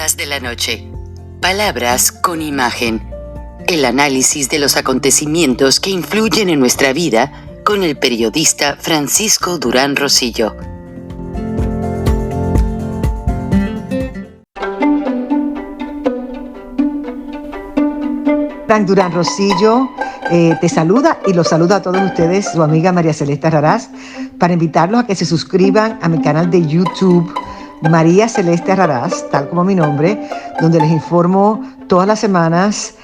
Charlas de la noche. Palabras con imagen. El análisis de los acontecimientos que influyen en nuestra vida con el periodista Francisco Durán Rosillo. Frank Durán Rosillo te saluda y los saluda a todos ustedes, su amiga María Celeste Raraz, para invitarlos a que se suscriban a mi canal de YouTube, María Celeste Raraz, tal como mi nombre, donde les informo todas las semanas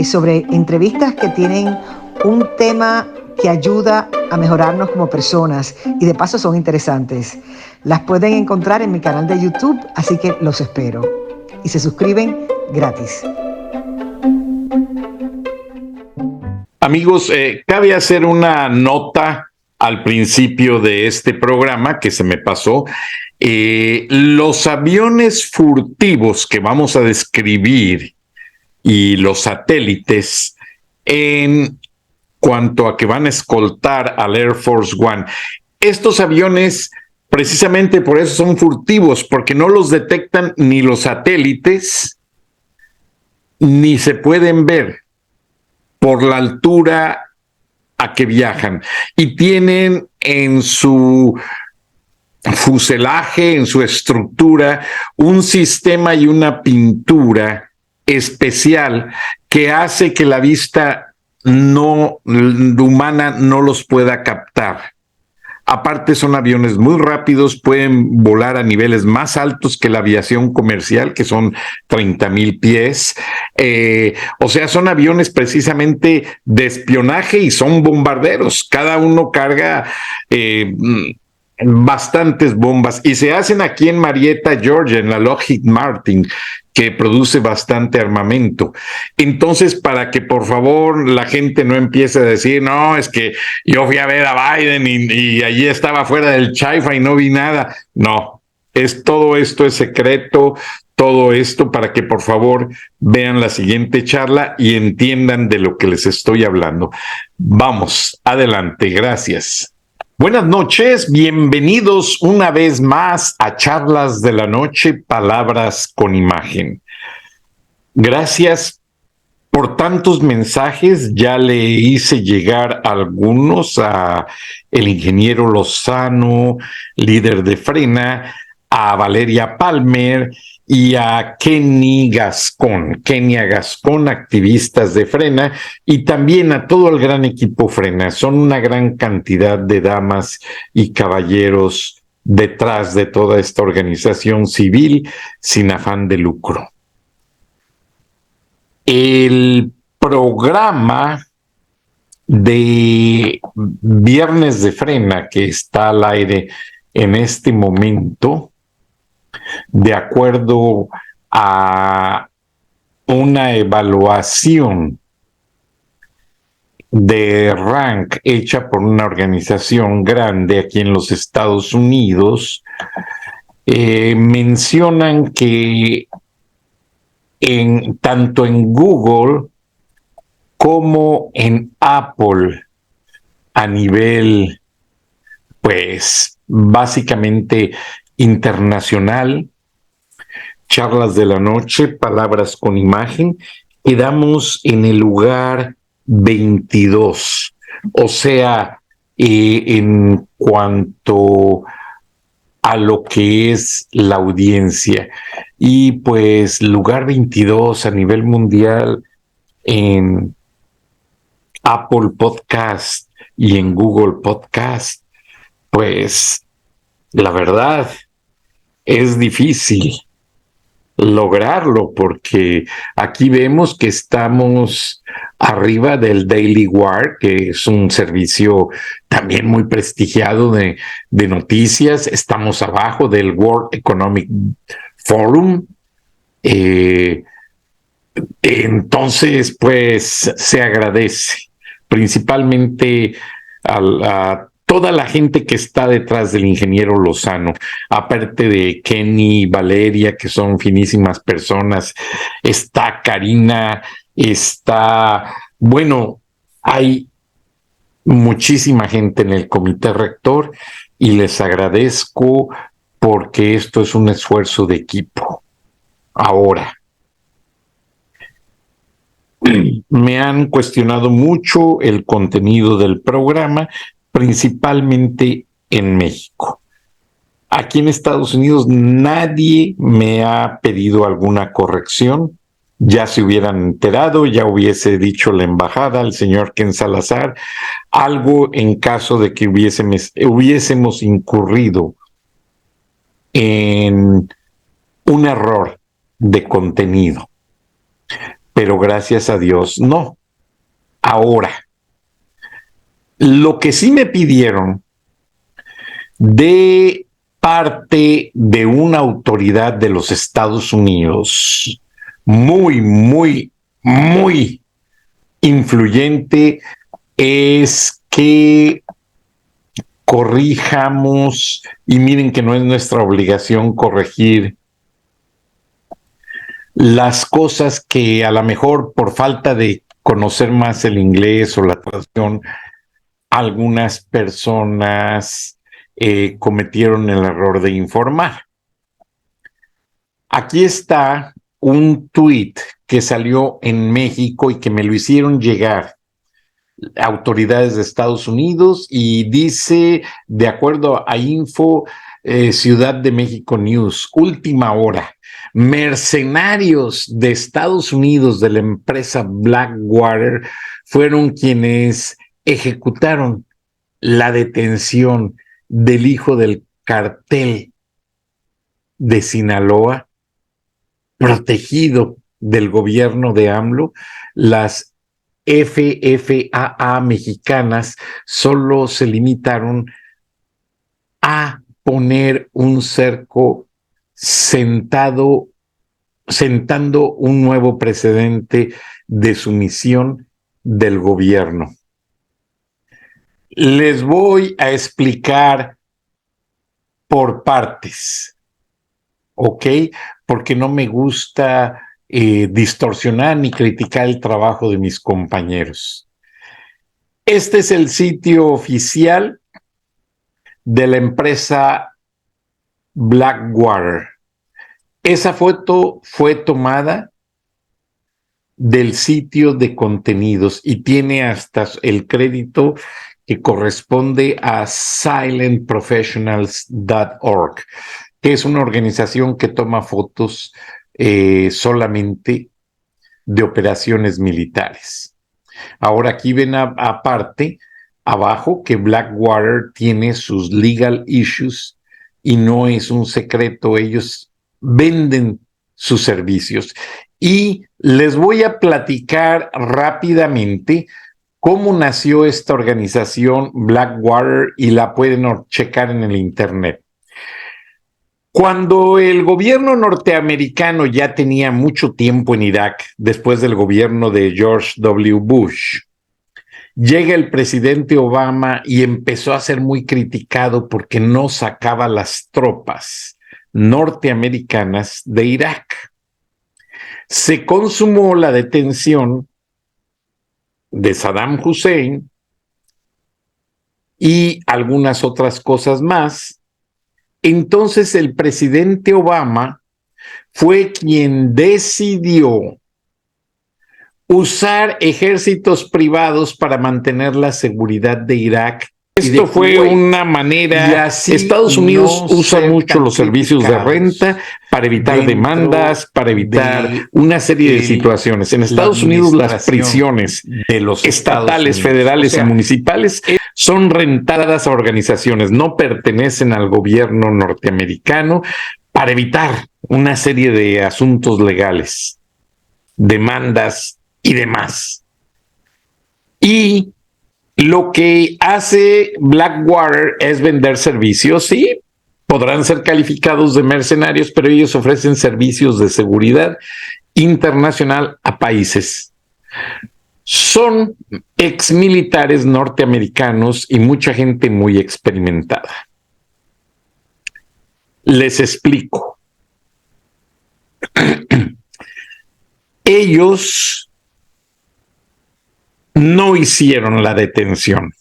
sobre entrevistas que tienen un tema que ayuda a mejorarnos como personas y de paso son interesantes. Las pueden encontrar en mi canal de YouTube, así que los espero. Y se suscriben gratis. Amigos, cabe hacer una nota al principio de este programa que se me pasó. Los aviones furtivos que vamos a describir y los satélites en cuanto a que van a escoltar al Air Force One. Estos aviones precisamente por eso son furtivos, porque no los detectan ni los satélites ni se pueden ver por la altura a que viajan, y tienen en su fuselaje, en su estructura, un sistema y una pintura especial que hace que la vista humana no los pueda captar. Aparte son aviones muy rápidos, pueden volar a niveles más altos que la aviación comercial, que son 30,000 pies. O sea, son aviones precisamente de espionaje y son bombarderos. Cada uno carga bastantes bombas y se hacen aquí en Marietta, Georgia, en la Lockheed Martin, que produce bastante armamento. Entonces, para que por favor la gente no empiece a decir, no, es que yo fui a ver a Biden y allí estaba fuera del Chaifa y no vi nada. No, todo esto es secreto, todo esto para que por favor vean la siguiente charla y entiendan de lo que les estoy hablando. Vamos, adelante, gracias. Buenas noches, bienvenidos una vez más a Charlas de la Noche, Palabras con Imagen. Gracias por tantos mensajes, ya le hice llegar algunos a el ingeniero Lozano, líder de Frena, a Valeria Palmer y a Kenia Gascón, activistas de Frena, y también a todo el gran equipo Frena. Son una gran cantidad de damas y caballeros detrás de toda esta organización civil sin afán de lucro. El programa de Viernes de Frena que está al aire en este momento, de acuerdo a una evaluación de rank hecha por una organización grande aquí en los Estados Unidos, mencionan que tanto en Google como en Apple, a nivel, pues, básicamente internacional, Charlas de la Noche, Palabras con Imagen, quedamos en el lugar 22. O sea, en cuanto a lo que es la audiencia. Y pues lugar 22 a nivel mundial en Apple Podcast y en Google Podcast, pues la verdad es difícil lograrlo, porque aquí vemos que estamos arriba del Daily Wire, que es un servicio también muy prestigiado de noticias. Estamos abajo del World Economic Forum. Entonces, pues se agradece principalmente a toda la gente que está detrás del ingeniero Lozano, aparte de Kenny y Valeria, que son finísimas personas, está Karina, bueno, hay muchísima gente en el comité rector y les agradezco porque esto es un esfuerzo de equipo. Ahora, me han cuestionado mucho el contenido del programa, principalmente en México. Aquí en Estados Unidos nadie me ha pedido alguna corrección. Ya se hubieran enterado, ya hubiese dicho la embajada, el señor Ken Salazar, algo en caso de que hubiésemos incurrido en un error de contenido. Pero gracias a Dios, no. Ahora, lo que sí me pidieron de parte de una autoridad de los Estados Unidos, muy influyente, es que corrijamos, y miren que no es nuestra obligación corregir las cosas que a lo mejor por falta de conocer más el inglés o la traducción, algunas personas cometieron el error de informar. Aquí está un tuit que salió en México y que me lo hicieron llegar autoridades de Estados Unidos y dice, de acuerdo a Info, Ciudad de México News, última hora, mercenarios de Estados Unidos de la empresa Blackwater fueron quienes ejecutaron la detención del hijo del cartel de Sinaloa, protegido del gobierno de AMLO. Las FFAA mexicanas solo se limitaron a poner un cerco sentando un nuevo precedente de sumisión del gobierno. Les voy a explicar por partes, ¿ok? Porque no me gusta distorsionar ni criticar el trabajo de mis compañeros. Este es el sitio oficial de la empresa Blackwater. Esa foto fue tomada del sitio de contenidos y tiene hasta el crédito que corresponde a silentprofessionals.org, que es una organización que toma fotos solamente de operaciones militares. Ahora aquí ven aparte, abajo, que Blackwater tiene sus legal issues y no es un secreto, ellos venden sus servicios. Y les voy a platicar rápidamente cómo nació esta organización Blackwater y la pueden checar en el internet. Cuando el gobierno norteamericano ya tenía mucho tiempo en Irak, después del gobierno de George W. Bush, llega el presidente Obama y empezó a ser muy criticado porque no sacaba las tropas norteamericanas de Irak. Se consumó la detención de Saddam Hussein y algunas otras cosas más. Entonces el presidente Obama fue quien decidió usar ejércitos privados para mantener la seguridad de Irak. Esto fue una manera. Estados Unidos usa mucho los servicios de renta para evitar demandas, para evitar una serie de situaciones. En Estados Unidos las prisiones de los estatales, federales y municipales son rentadas a organizaciones, no pertenecen al gobierno norteamericano, para evitar una serie de asuntos legales, demandas y demás. Y lo que hace Blackwater es vender servicios, sí, podrán ser calificados de mercenarios, pero ellos ofrecen servicios de seguridad internacional a países. Son exmilitares norteamericanos y mucha gente muy experimentada. Les explico. Ellos no hicieron la detención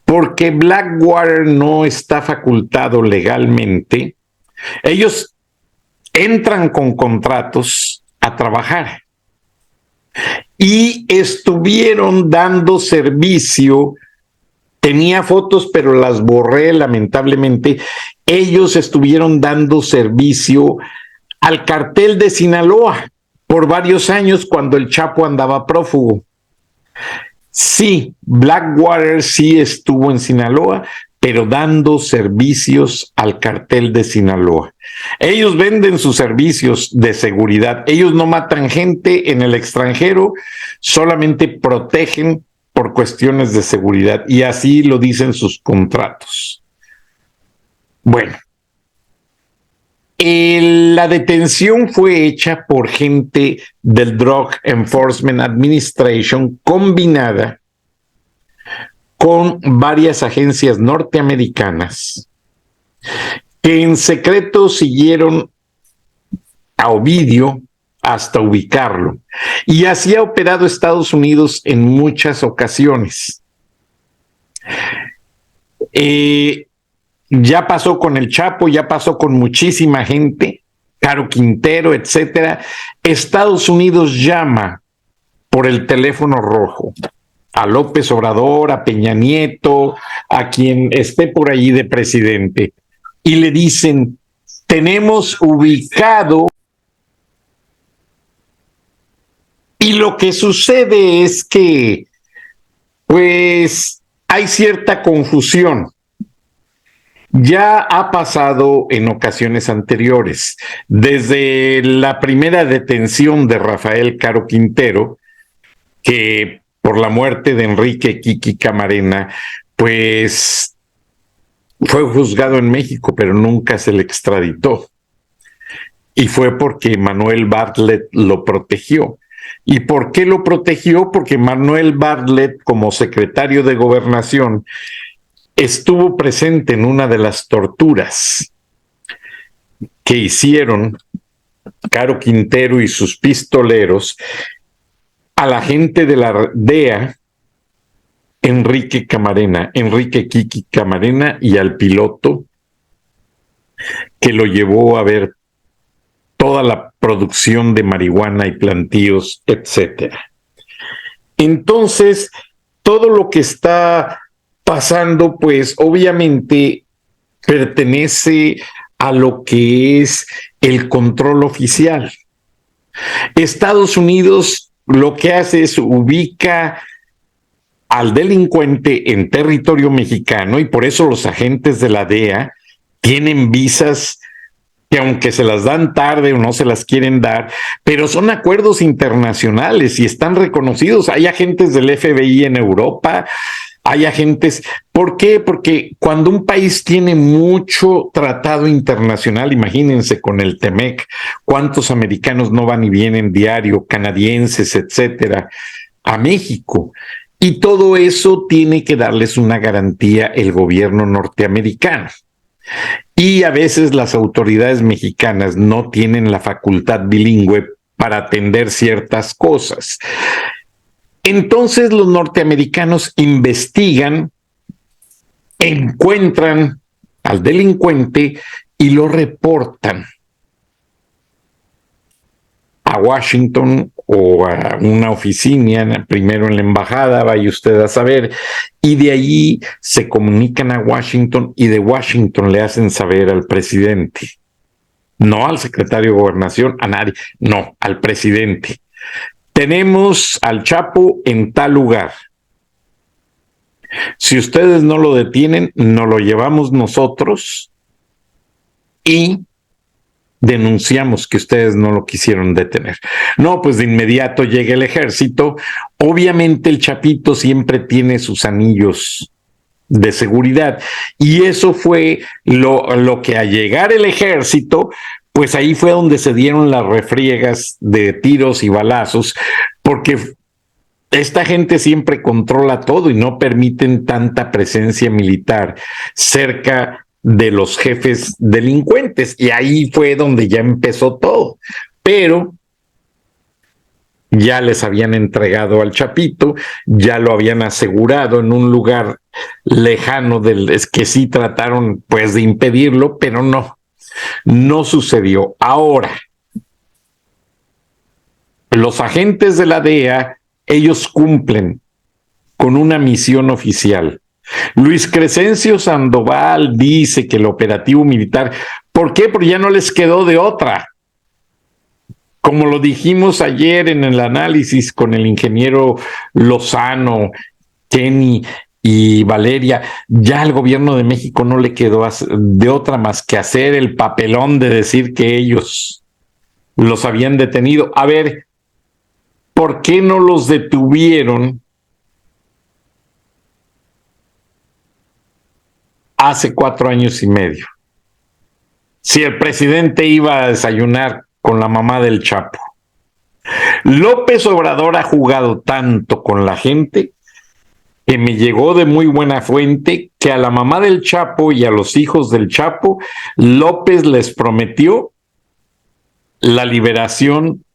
porque Blackwater no está facultado legalmente. Ellos entran con contratos a trabajar y estuvieron dando servicio. Tenía fotos, pero las borré lamentablemente. Ellos estuvieron dando servicio al cartel de Sinaloa por varios años cuando el Chapo andaba prófugo. Sí, Blackwater sí estuvo en Sinaloa, pero dando servicios al cartel de Sinaloa. Ellos venden sus servicios de seguridad. Ellos no matan gente en el extranjero, solamente protegen por cuestiones de seguridad, y así lo dicen sus contratos. Bueno, la detención fue hecha por gente del Drug Enforcement Administration combinada con varias agencias norteamericanas que en secreto siguieron a Ovidio hasta ubicarlo. Y así ha operado Estados Unidos en muchas ocasiones. Ya pasó con el Chapo, ya pasó con muchísima gente, Caro Quintero, etcétera. Estados Unidos llama por el teléfono rojo a López Obrador, a Peña Nieto, a quien esté por allí de presidente, y le dicen: tenemos ubicado. Y lo que sucede es que, pues, hay cierta confusión. Ya ha pasado en ocasiones anteriores, desde la primera detención de Rafael Caro Quintero, que por la muerte de Enrique Kiki Camarena, pues fue juzgado en México, pero nunca se le extraditó. Y fue porque Manuel Bartlett lo protegió. ¿Y por qué lo protegió? Porque Manuel Bartlett, como secretario de Gobernación, estuvo presente en una de las torturas que hicieron Caro Quintero y sus pistoleros a la gente de la DEA, Enrique Kiki Camarena, y al piloto que lo llevó a ver toda la producción de marihuana y plantíos, etcétera. Entonces, todo lo que está pasando, pues obviamente pertenece a lo que es el control oficial. Estados Unidos lo que hace es ubica al delincuente en territorio mexicano, y por eso los agentes de la DEA tienen visas que, aunque se las dan tarde o no se las quieren dar, pero son acuerdos internacionales y están reconocidos. Hay agentes del FBI en Europa, hay agentes. ¿Por qué? Porque cuando un país tiene mucho tratado internacional, imagínense con el TEMEC, cuántos americanos no van y vienen diario, canadienses, etcétera, a México. Y todo eso tiene que darles una garantía el gobierno norteamericano. Y a veces las autoridades mexicanas no tienen la facultad bilingüe para atender ciertas cosas. Entonces los norteamericanos investigan, encuentran al delincuente y lo reportan a Washington o a una oficina, primero en la embajada, vaya usted a saber, y de allí se comunican a Washington, y de Washington le hacen saber al presidente, no al secretario de Gobernación, a nadie, no, al presidente. Tenemos al Chapo en tal lugar. Si ustedes no lo detienen, nos lo llevamos nosotros y denunciamos que ustedes no lo quisieron detener. No, pues de inmediato llega el ejército. Obviamente el Chapito siempre tiene sus anillos de seguridad, y eso fue lo que, al llegar el ejército, pues ahí fue donde se dieron las refriegas de tiros y balazos, porque esta gente siempre controla todo y no permiten tanta presencia militar cerca de los jefes delincuentes, y ahí fue donde ya empezó todo. Pero ya les habían entregado al Chapito, ya lo habían asegurado en un lugar lejano es que sí trataron pues de impedirlo, pero no. No sucedió. Ahora, los agentes de la DEA, ellos cumplen con una misión oficial. Luis Crescencio Sandoval dice que el operativo militar, ¿por qué? Porque ya no les quedó de otra. Como lo dijimos ayer en el análisis con el ingeniero Lozano, Kenny y Valeria, ya al gobierno de México no le quedó de otra más que hacer el papelón de decir que ellos los habían detenido. A ver, ¿por qué no los detuvieron hace 4 años y medio? Si el presidente iba a desayunar con la mamá del Chapo. López Obrador ha jugado tanto con la gente que me llegó de muy buena fuente que a la mamá del Chapo y a los hijos del Chapo, López les prometió la liberación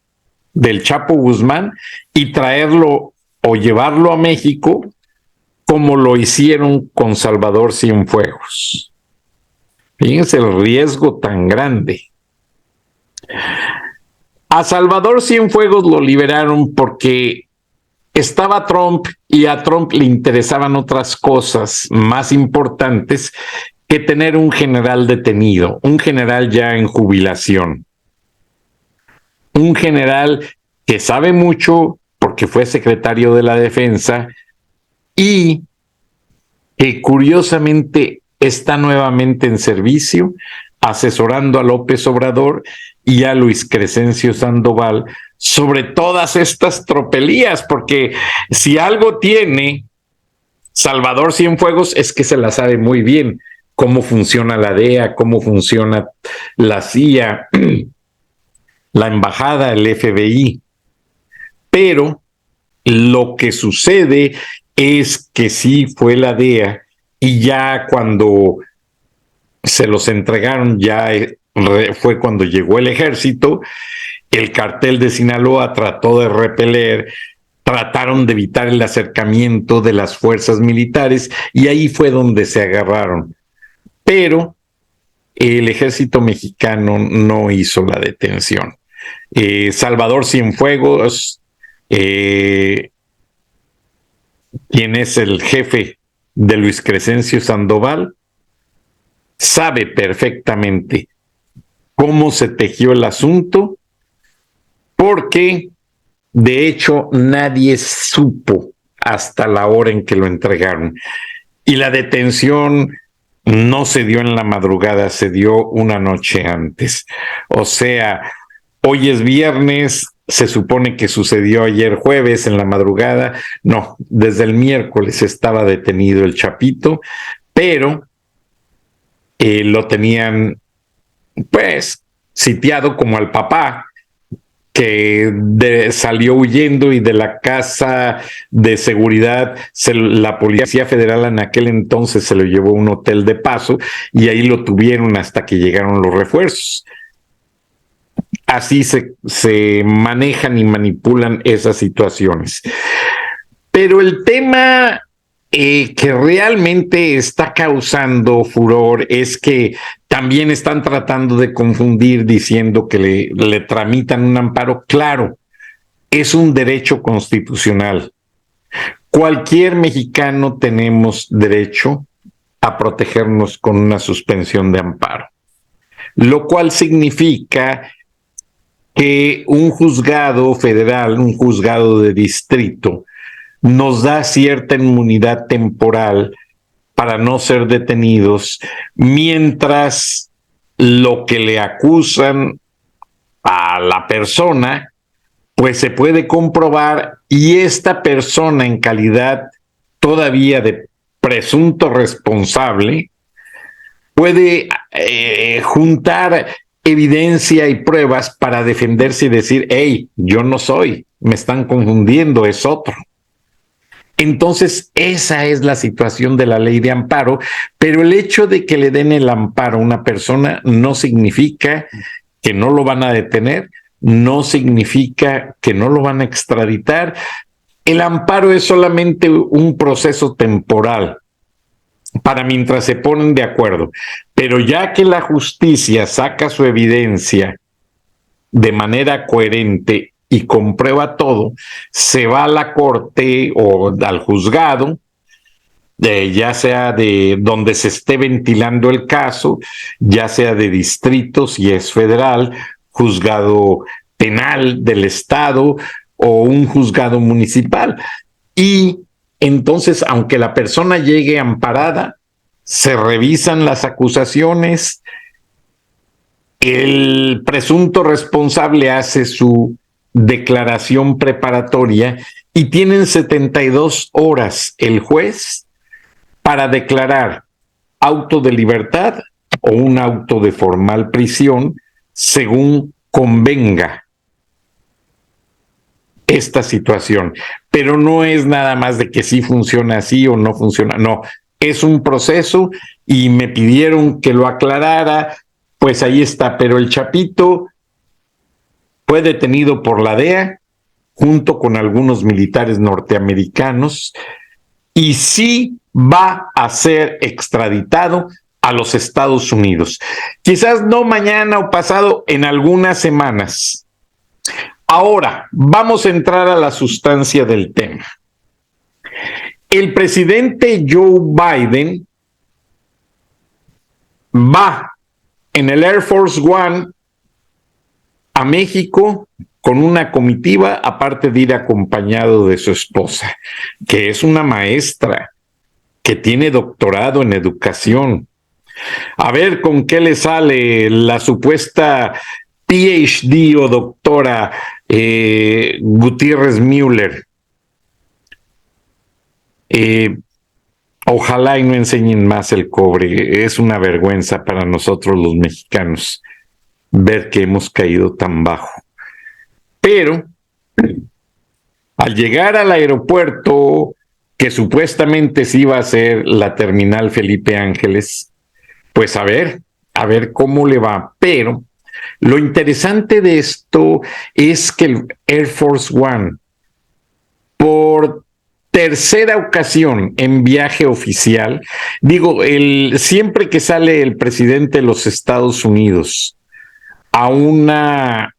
del Chapo Guzmán y traerlo o llevarlo a México como lo hicieron con Salvador Cienfuegos. Fíjense el riesgo tan grande. A Salvador Cienfuegos lo liberaron porque estaba Trump y a Trump le interesaban otras cosas más importantes que tener un general detenido, un general ya en jubilación, un general que sabe mucho porque fue secretario de la Defensa y que curiosamente está nuevamente en servicio asesorando a López Obrador y a Luis Crescencio Sandoval sobre todas estas tropelías, porque si algo tiene Salvador Cienfuegos es que se la sabe muy bien, cómo funciona la DEA, cómo funciona la CIA, la embajada, el FBI. Pero lo que sucede es que sí fue la DEA y ya cuando se los entregaron, ya fue cuando llegó el ejército, el cartel de Sinaloa trató de repeler, trataron de evitar el acercamiento de las fuerzas militares y ahí fue donde se agarraron. Pero el ejército mexicano no hizo la detención. Salvador Cienfuegos, quien es el jefe de Luis Crescencio Sandoval, sabe perfectamente cómo se tejió el asunto, porque de hecho nadie supo hasta la hora en que lo entregaron. Y la detención no se dio en la madrugada, se dio una noche antes. O sea, hoy es viernes, se supone que sucedió ayer jueves en la madrugada. No, desde el miércoles estaba detenido el Chapito, pero lo tenían pues sitiado como al papá que salió huyendo y de la casa de seguridad la Policía Federal en aquel entonces se lo llevó a un hotel de paso y ahí lo tuvieron hasta que llegaron los refuerzos. Así se manejan y manipulan esas situaciones. Pero el tema que realmente está causando furor es que también están tratando de confundir diciendo que le tramitan un amparo. Claro, es un derecho constitucional. Cualquier mexicano tenemos derecho a protegernos con una suspensión de amparo, lo cual significa que un juzgado federal, un juzgado de distrito, nos da cierta inmunidad temporal para no ser detenidos mientras lo que le acusan a la persona pues se puede comprobar y esta persona en calidad todavía de presunto responsable puede juntar evidencia y pruebas para defenderse y decir, hey, yo no soy, me están confundiendo, es otro. Entonces, esa es la situación de la ley de amparo, pero el hecho de que le den el amparo a una persona no significa que no lo van a detener, no significa que no lo van a extraditar. El amparo es solamente un proceso temporal para mientras se ponen de acuerdo. Pero ya que la justicia saca su evidencia de manera coherente y comprueba todo, se va a la corte o al juzgado, ya sea de donde se esté ventilando el caso, ya sea de distritos si es federal, juzgado penal del estado o un juzgado municipal. Y entonces, aunque la persona llegue amparada, se revisan las acusaciones, el presunto responsable hace su declaración preparatoria y tienen 72 horas el juez para declarar auto de libertad o un auto de formal prisión según convenga esta situación. Pero no es nada más de que sí funciona así o no funciona, no, es un proceso y me pidieron que lo aclarara, pues ahí está, pero el Chapito fue detenido por la DEA junto con algunos militares norteamericanos y sí va a ser extraditado a los Estados Unidos. Quizás no mañana o pasado, en algunas semanas. Ahora, vamos a entrar a la sustancia del tema. El presidente Joe Biden va en el Air Force One a México con una comitiva, aparte de ir acompañado de su esposa, que es una maestra, que tiene doctorado en educación. A ver con qué le sale la supuesta PhD o doctora Gutiérrez Müller. Ojalá y no enseñen más el cobre. Es una vergüenza para nosotros los mexicanos ver que hemos caído tan bajo. Pero al llegar al aeropuerto, que supuestamente sí iba a ser la terminal Felipe Ángeles, pues a ver cómo le va. Pero lo interesante de esto es que el Air Force One, por tercera ocasión en viaje oficial, siempre que sale el presidente de los Estados Unidos a una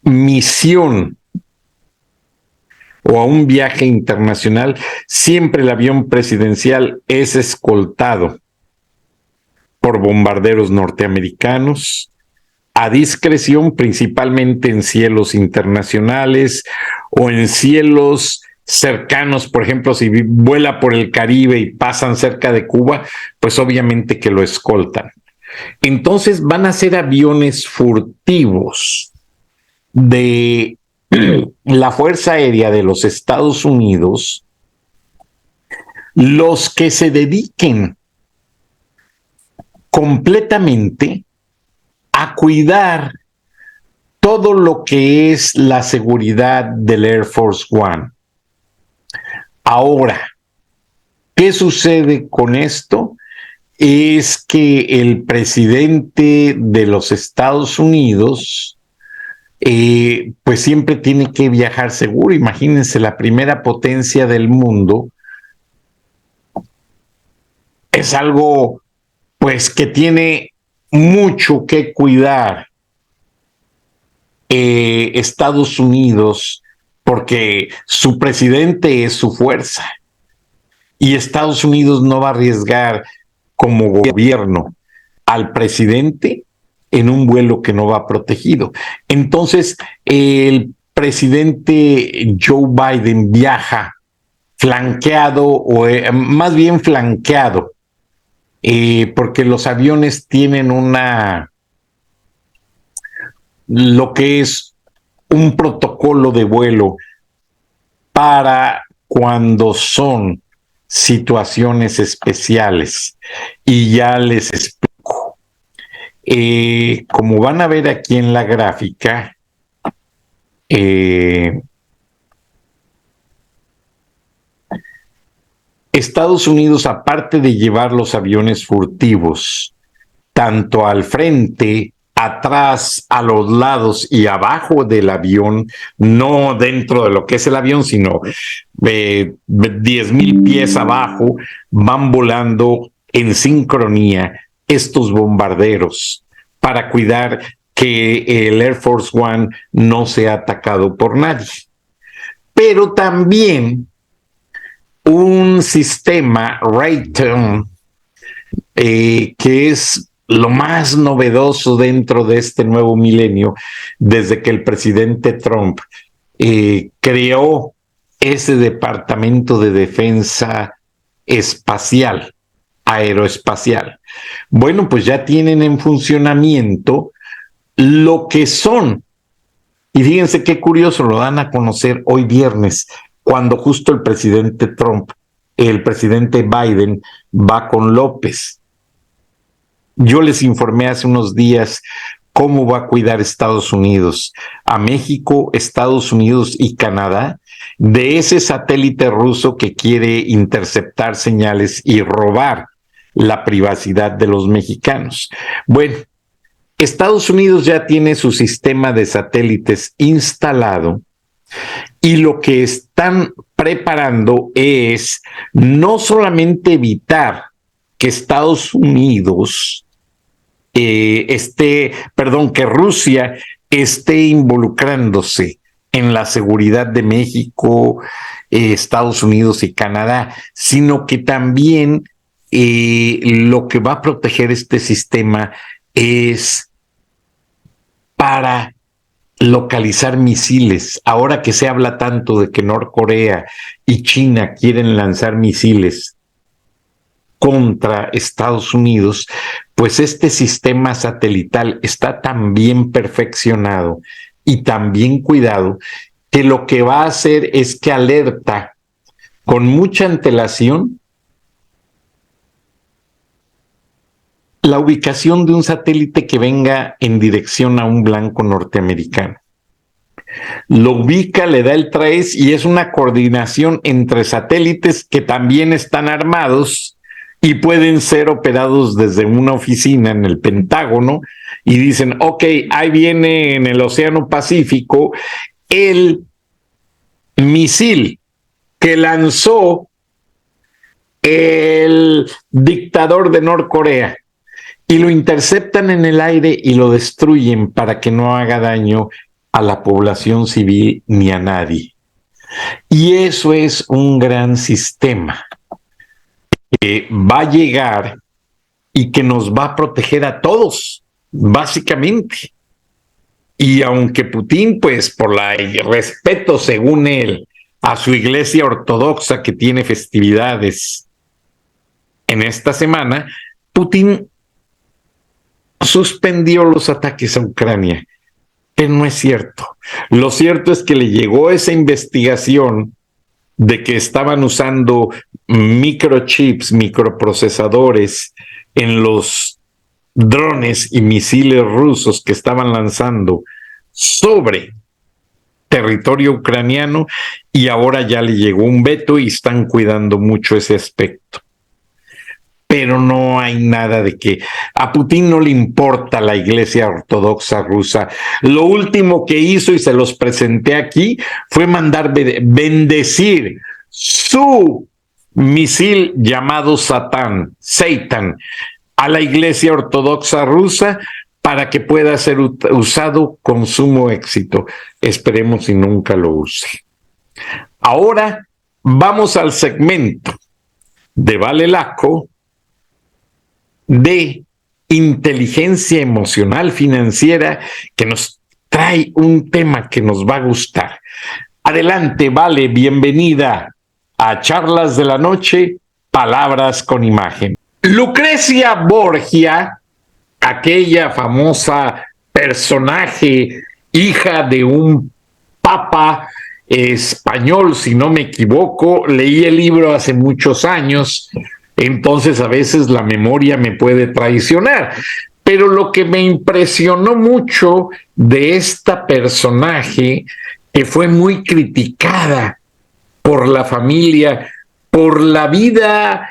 misión o a un viaje internacional, siempre el avión presidencial es escoltado por bombarderos norteamericanos a discreción, principalmente en cielos internacionales o en cielos cercanos. Por ejemplo, si vuela por el Caribe y pasan cerca de Cuba, pues obviamente que lo escoltan. Entonces van a ser aviones furtivos de la Fuerza Aérea de los Estados Unidos los que se dediquen completamente a cuidar todo lo que es la seguridad del Air Force One. Ahora, ¿qué sucede con esto? Es que el presidente de los Estados Unidos pues siempre tiene que viajar seguro. Imagínense, la primera potencia del mundo es algo pues que tiene mucho que cuidar Estados Unidos, porque su presidente es su fuerza y Estados Unidos no va a arriesgar como gobierno al presidente en un vuelo que no va protegido. Entonces, el presidente Joe Biden viaja flanqueado, o más bien flanqueado, porque los aviones tienen lo que es un protocolo de vuelo para cuando son situaciones especiales. Y ya les explico. Como van a ver aquí en la gráfica, Estados Unidos, aparte de llevar los aviones furtivos, tanto al frente, atrás, a los lados y abajo del avión, no dentro de lo que es el avión, sino 10,000 pies abajo, van volando en sincronía estos bombarderos para cuidar que el Air Force One no sea atacado por nadie. Pero también un sistema Raytheon, que es lo más novedoso dentro de este nuevo milenio, desde que el presidente Trump creó ese departamento de defensa espacial, aeroespacial. Bueno, pues ya tienen en funcionamiento lo que son, y fíjense qué curioso, lo dan a conocer hoy viernes, cuando justo el presidente Trump, el presidente Biden va con López. Yo les informé hace unos días cómo va a cuidar Estados Unidos a México, Estados Unidos y Canadá de ese satélite ruso que quiere interceptar señales y robar la privacidad de los mexicanos. Bueno, Estados Unidos ya tiene su sistema de satélites instalado y lo que están preparando es no solamente evitar que Estados Unidos que Rusia esté involucrándose en la seguridad de México, Estados Unidos y Canadá, sino que también lo que va a proteger este sistema es para localizar misiles. Ahora que se habla tanto de que Norcorea y China quieren lanzar misiles contra Estados Unidos, pues este sistema satelital está tan bien perfeccionado y tan bien cuidado que lo que va a hacer es que alerta con mucha antelación la ubicación de un satélite que venga en dirección a un blanco norteamericano. Lo ubica, le da el trace y es una coordinación entre satélites que también están armados y pueden ser operados desde una oficina en el Pentágono y dicen, ok, ahí viene en el Océano Pacífico el misil que lanzó el dictador de Norcorea y lo interceptan en el aire y lo destruyen para que no haga daño a la población civil ni a nadie. Y eso es un gran sistema que va a llegar y que nos va a proteger a todos, básicamente. Y aunque Putin, pues por el respeto, según él, a su iglesia ortodoxa que tiene festividades en esta semana, Putin suspendió los ataques a Ucrania. Pero no es cierto. Lo cierto es que le llegó esa investigación de que estaban usando microchips, microprocesadores en los drones y misiles rusos que estaban lanzando sobre territorio ucraniano y ahora ya le llegó un veto y están cuidando mucho ese aspecto. Pero no hay nada de que a Putin no le importa la iglesia ortodoxa rusa. Lo último que hizo, y se los presenté aquí, fue mandar bendecir su misil llamado Satan, a la iglesia ortodoxa rusa para que pueda ser usado con sumo éxito. Esperemos y nunca lo use. Ahora vamos al segmento de Vale Laco de inteligencia emocional financiera, que nos trae un tema que nos va a gustar. Adelante, Vale, bienvenida a Charlas de la Noche, Palabras con Imagen. Lucrecia Borgia, aquella famosa personaje, hija de un papa español, si no me equivoco, leí el libro hace muchos años, entonces a veces la memoria me puede traicionar. Pero lo que me impresionó mucho de esta personaje, que fue muy criticada por la familia, por la vida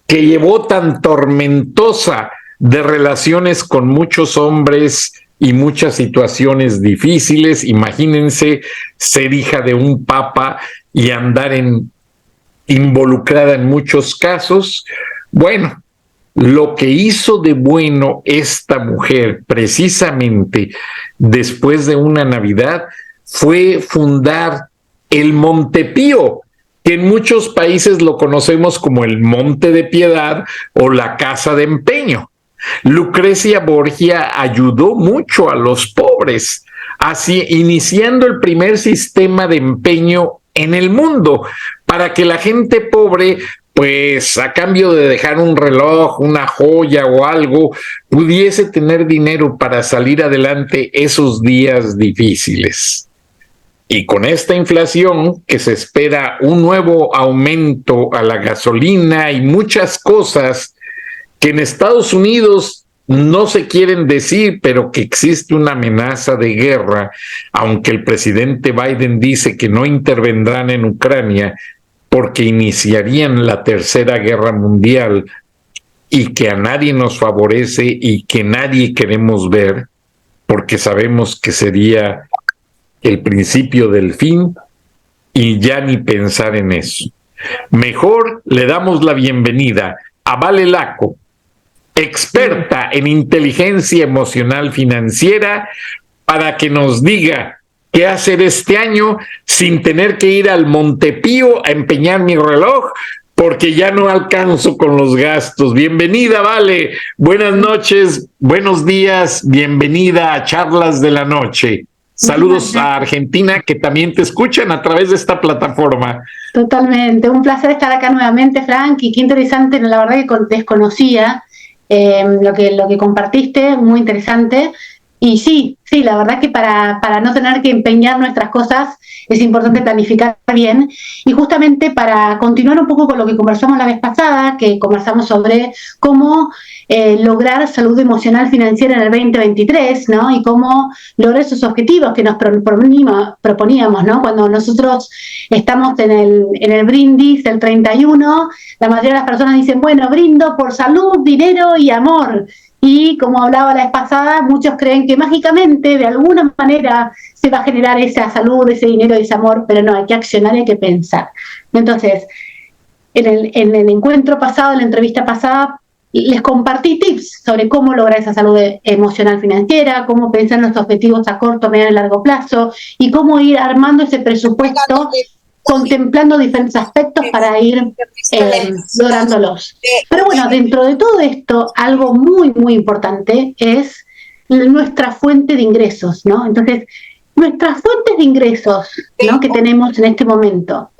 que llevó tan tormentosa de relaciones con muchos hombres y muchas situaciones difíciles. Imagínense ser hija de un papa y andar involucrada en muchos casos. Bueno, lo que hizo de bueno esta mujer precisamente después de una Navidad fue fundar el Montepío, que en muchos países lo conocemos como el Monte de Piedad o la Casa de Empeño. Lucrecia Borgia ayudó mucho a los pobres, así iniciando el primer sistema de empeño en el mundo, para que la gente pobre, pues a cambio de dejar un reloj, una joya o algo, pudiese tener dinero para salir adelante esos días difíciles. Y con esta inflación, que se espera un nuevo aumento a la gasolina y muchas cosas que en Estados Unidos no se quieren decir, pero que existe una amenaza de guerra, aunque el presidente Biden dice que no intervendrán en Ucrania porque iniciarían la Tercera Guerra Mundial y que a nadie nos favorece y que nadie queremos ver, porque sabemos que sería el principio del fin y ya ni pensar en eso. Mejor le damos la bienvenida a Vale Laco, experta en inteligencia emocional financiera, para que nos diga qué hacer este año sin tener que ir al Montepío a empeñar mi reloj, porque ya no alcanzo con los gastos. Bienvenida, Vale. Buenas noches, buenos días, bienvenida a Charlas de la Noche. Saludos a Argentina, que también te escuchan a través de esta plataforma. Totalmente, un placer estar acá nuevamente, Frank, y qué interesante, la verdad que desconocía lo que compartiste, muy interesante. Y sí, la verdad que para no tener que empeñar nuestras cosas es importante planificar bien. Y justamente para continuar un poco con lo que conversamos la vez pasada, que conversamos sobre cómo lograr salud emocional financiera en el 2023, ¿no? Y cómo lograr esos objetivos que nos proponíamos, ¿no? Cuando nosotros estamos en el brindis el 31, la mayoría de las personas dicen, bueno, brindo por salud, dinero y amor. Y como hablaba la vez pasada, muchos creen que mágicamente, de alguna manera, se va a generar esa salud, ese dinero y ese amor, pero no, hay que accionar y hay que pensar. Entonces, en el encuentro pasado, en la entrevista pasada, les compartí tips sobre cómo lograr esa salud emocional financiera, cómo pensar en los objetivos a corto, medio y largo plazo, y cómo ir armando ese presupuesto, contemplando diferentes aspectos para ir lográndolos. Pero bueno, dentro de todo esto, algo muy, muy importante es nuestra fuente de ingresos, ¿no? Entonces, nuestras fuentes de ingresos, ¿no?, que tenemos en este momento,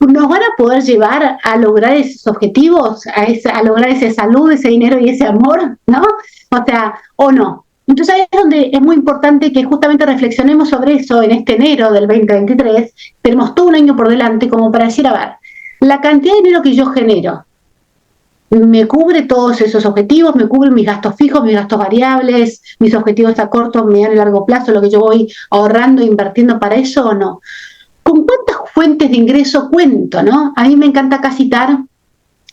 ¿nos van a poder llevar a lograr esos objetivos, a lograr esa salud, ese dinero y ese amor, ¿no? O sea, o no. Entonces ahí es donde es muy importante que justamente reflexionemos sobre eso en este enero del 2023. Tenemos todo un año por delante como para decir, a ver, la cantidad de dinero que yo genero, ¿me cubre todos esos objetivos? ¿Me cubre mis gastos fijos, mis gastos variables, mis objetivos a corto, mediano y largo plazo, lo que yo voy ahorrando e invirtiendo para eso o no? ¿Con cuántas fuentes de ingreso cuento, no? A mí me encanta acá citar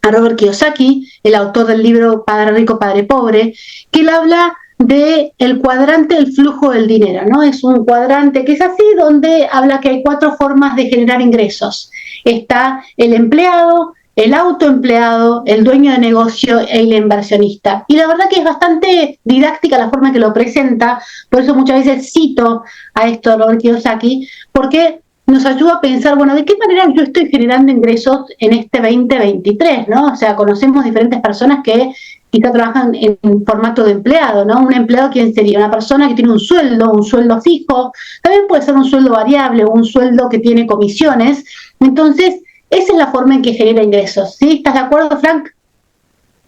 a Robert Kiyosaki, el autor del libro Padre Rico, Padre Pobre, que él habla del cuadrante del flujo del dinero, ¿no? Es un cuadrante que es así, donde habla que hay 4 formas de generar ingresos. Está el empleado, el autoempleado, el dueño de negocio y el inversionista. Y la verdad que es bastante didáctica la forma que lo presenta, por eso muchas veces cito a esto de Robert Kiyosaki, porque nos ayuda a pensar, bueno, ¿de qué manera yo estoy generando ingresos en este 2023, ¿no? O sea, conocemos diferentes personas que quizá trabajan en formato de empleado, ¿no? Un empleado, ¿quién sería? Una persona que tiene un sueldo fijo, también puede ser un sueldo variable o un sueldo que tiene comisiones. Entonces, esa es la forma en que genera ingresos, ¿sí? ¿Estás de acuerdo, Frank?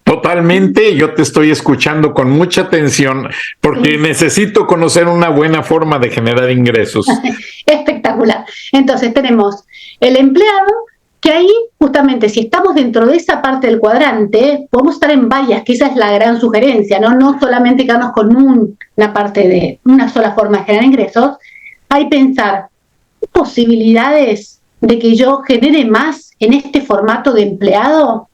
Totalmente, yo te estoy escuchando con mucha atención porque necesito conocer una buena forma de generar ingresos. Espectacular. Entonces tenemos el empleado, que ahí justamente si estamos dentro de esa parte del cuadrante, podemos estar en varias, que esa es la gran sugerencia, no solamente quedarnos con una parte de una sola forma de generar ingresos, hay pensar posibilidades de que yo genere más en este formato de empleado.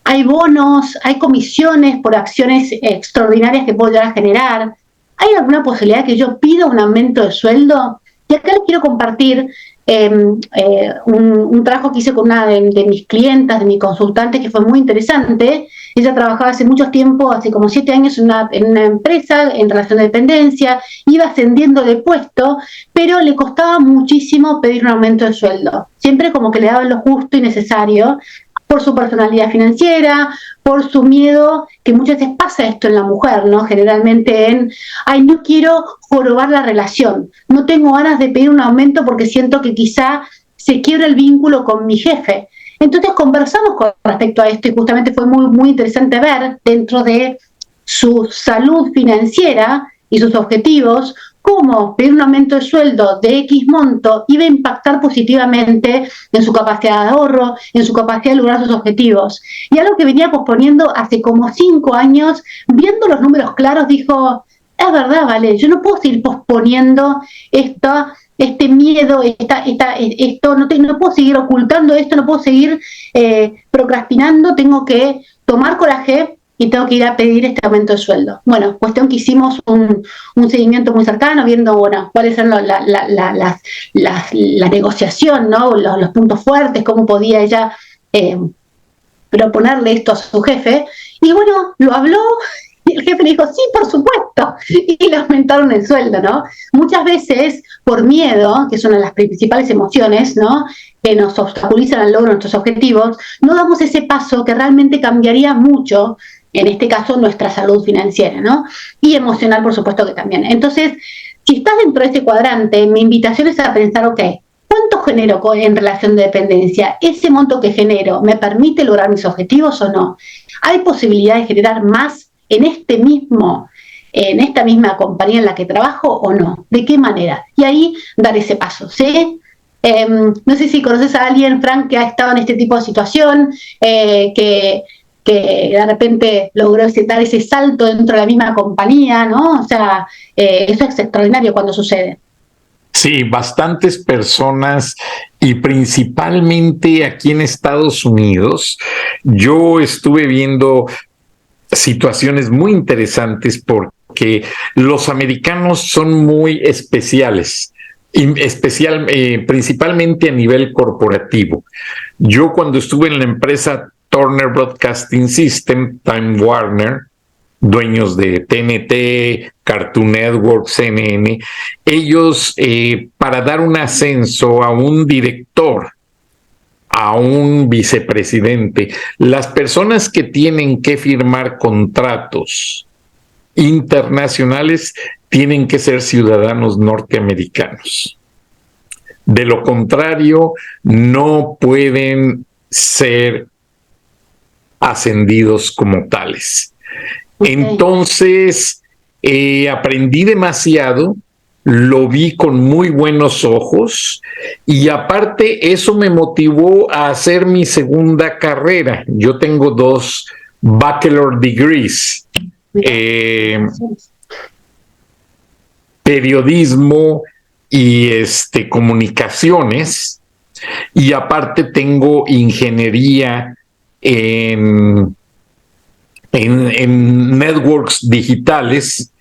Hay bonos, hay comisiones por acciones extraordinarias que puedo llegar a generar. ¿Hay alguna posibilidad que yo pida un aumento de sueldo? Y acá les quiero compartir un trabajo que hice con una de mis clientas, de mi consultante, que fue muy interesante. Ella trabajaba hace mucho tiempo, hace como 7 años, en una empresa en relación de dependencia, iba ascendiendo de puesto, pero le costaba muchísimo pedir un aumento de sueldo. Siempre como que le daban lo justo y necesario, por su personalidad financiera, por su miedo, que muchas veces pasa esto en la mujer, ¿no? Generalmente ay, no quiero jorobar la relación, no tengo ganas de pedir un aumento porque siento que quizá se quiebra el vínculo con mi jefe. Entonces conversamos con respecto a esto y justamente fue muy, muy interesante ver dentro de su salud financiera y sus objetivos, cómo pedir un aumento de sueldo de X monto iba a impactar positivamente en su capacidad de ahorro, en su capacidad de lograr sus objetivos. Y algo que venía posponiendo hace como 5 años, viendo los números claros, dijo, es verdad, vale, yo no puedo seguir posponiendo este miedo, esto no puedo seguir ocultando esto, no puedo seguir procrastinando, tengo que tomar coraje y tengo que ir a pedir este aumento de sueldo. Bueno, cuestión que hicimos un seguimiento muy cercano, viendo, bueno, cuáles eran la negociación, ¿no? Los puntos fuertes, cómo podía ella proponerle esto a su jefe. Y bueno, lo habló, y el jefe le dijo, sí, por supuesto, y le aumentaron el sueldo, ¿no? Muchas veces, por miedo, que es una de las principales emociones, ¿no?, que nos obstaculizan al logro de nuestros objetivos, no damos ese paso que realmente cambiaría mucho, en este caso, nuestra salud financiera, ¿no? Y emocional, por supuesto que también. Entonces, si estás dentro de este cuadrante, mi invitación es a pensar, ok, ¿cuánto genero en relación de dependencia? ¿Ese monto que genero me permite lograr mis objetivos o no? ¿Hay posibilidad de generar más en esta misma compañía en la que trabajo o no? ¿De qué manera? Y ahí dar ese paso, ¿sí? No sé si conoces a alguien, Frank, que ha estado en este tipo de situación, que de repente logró dar ese salto dentro de la misma compañía, ¿no? O sea, eso es extraordinario cuando sucede. Sí, bastantes personas y principalmente aquí en Estados Unidos, yo estuve viendo situaciones muy interesantes porque los americanos son muy especiales, principalmente a nivel corporativo. Yo cuando estuve en la empresa Turner Broadcasting System, Time Warner, dueños de TNT, Cartoon Network, CNN, ellos para dar un ascenso a un director, a un vicepresidente, las personas que tienen que firmar contratos internacionales tienen que ser ciudadanos norteamericanos. De lo contrario, no pueden ser ascendidos como tales. Okay. Entonces, aprendí demasiado, lo vi con muy buenos ojos y aparte eso me motivó a hacer mi segunda carrera. Yo tengo 2 bachelor degrees, periodismo y comunicaciones, y aparte tengo ingeniería en networks digitales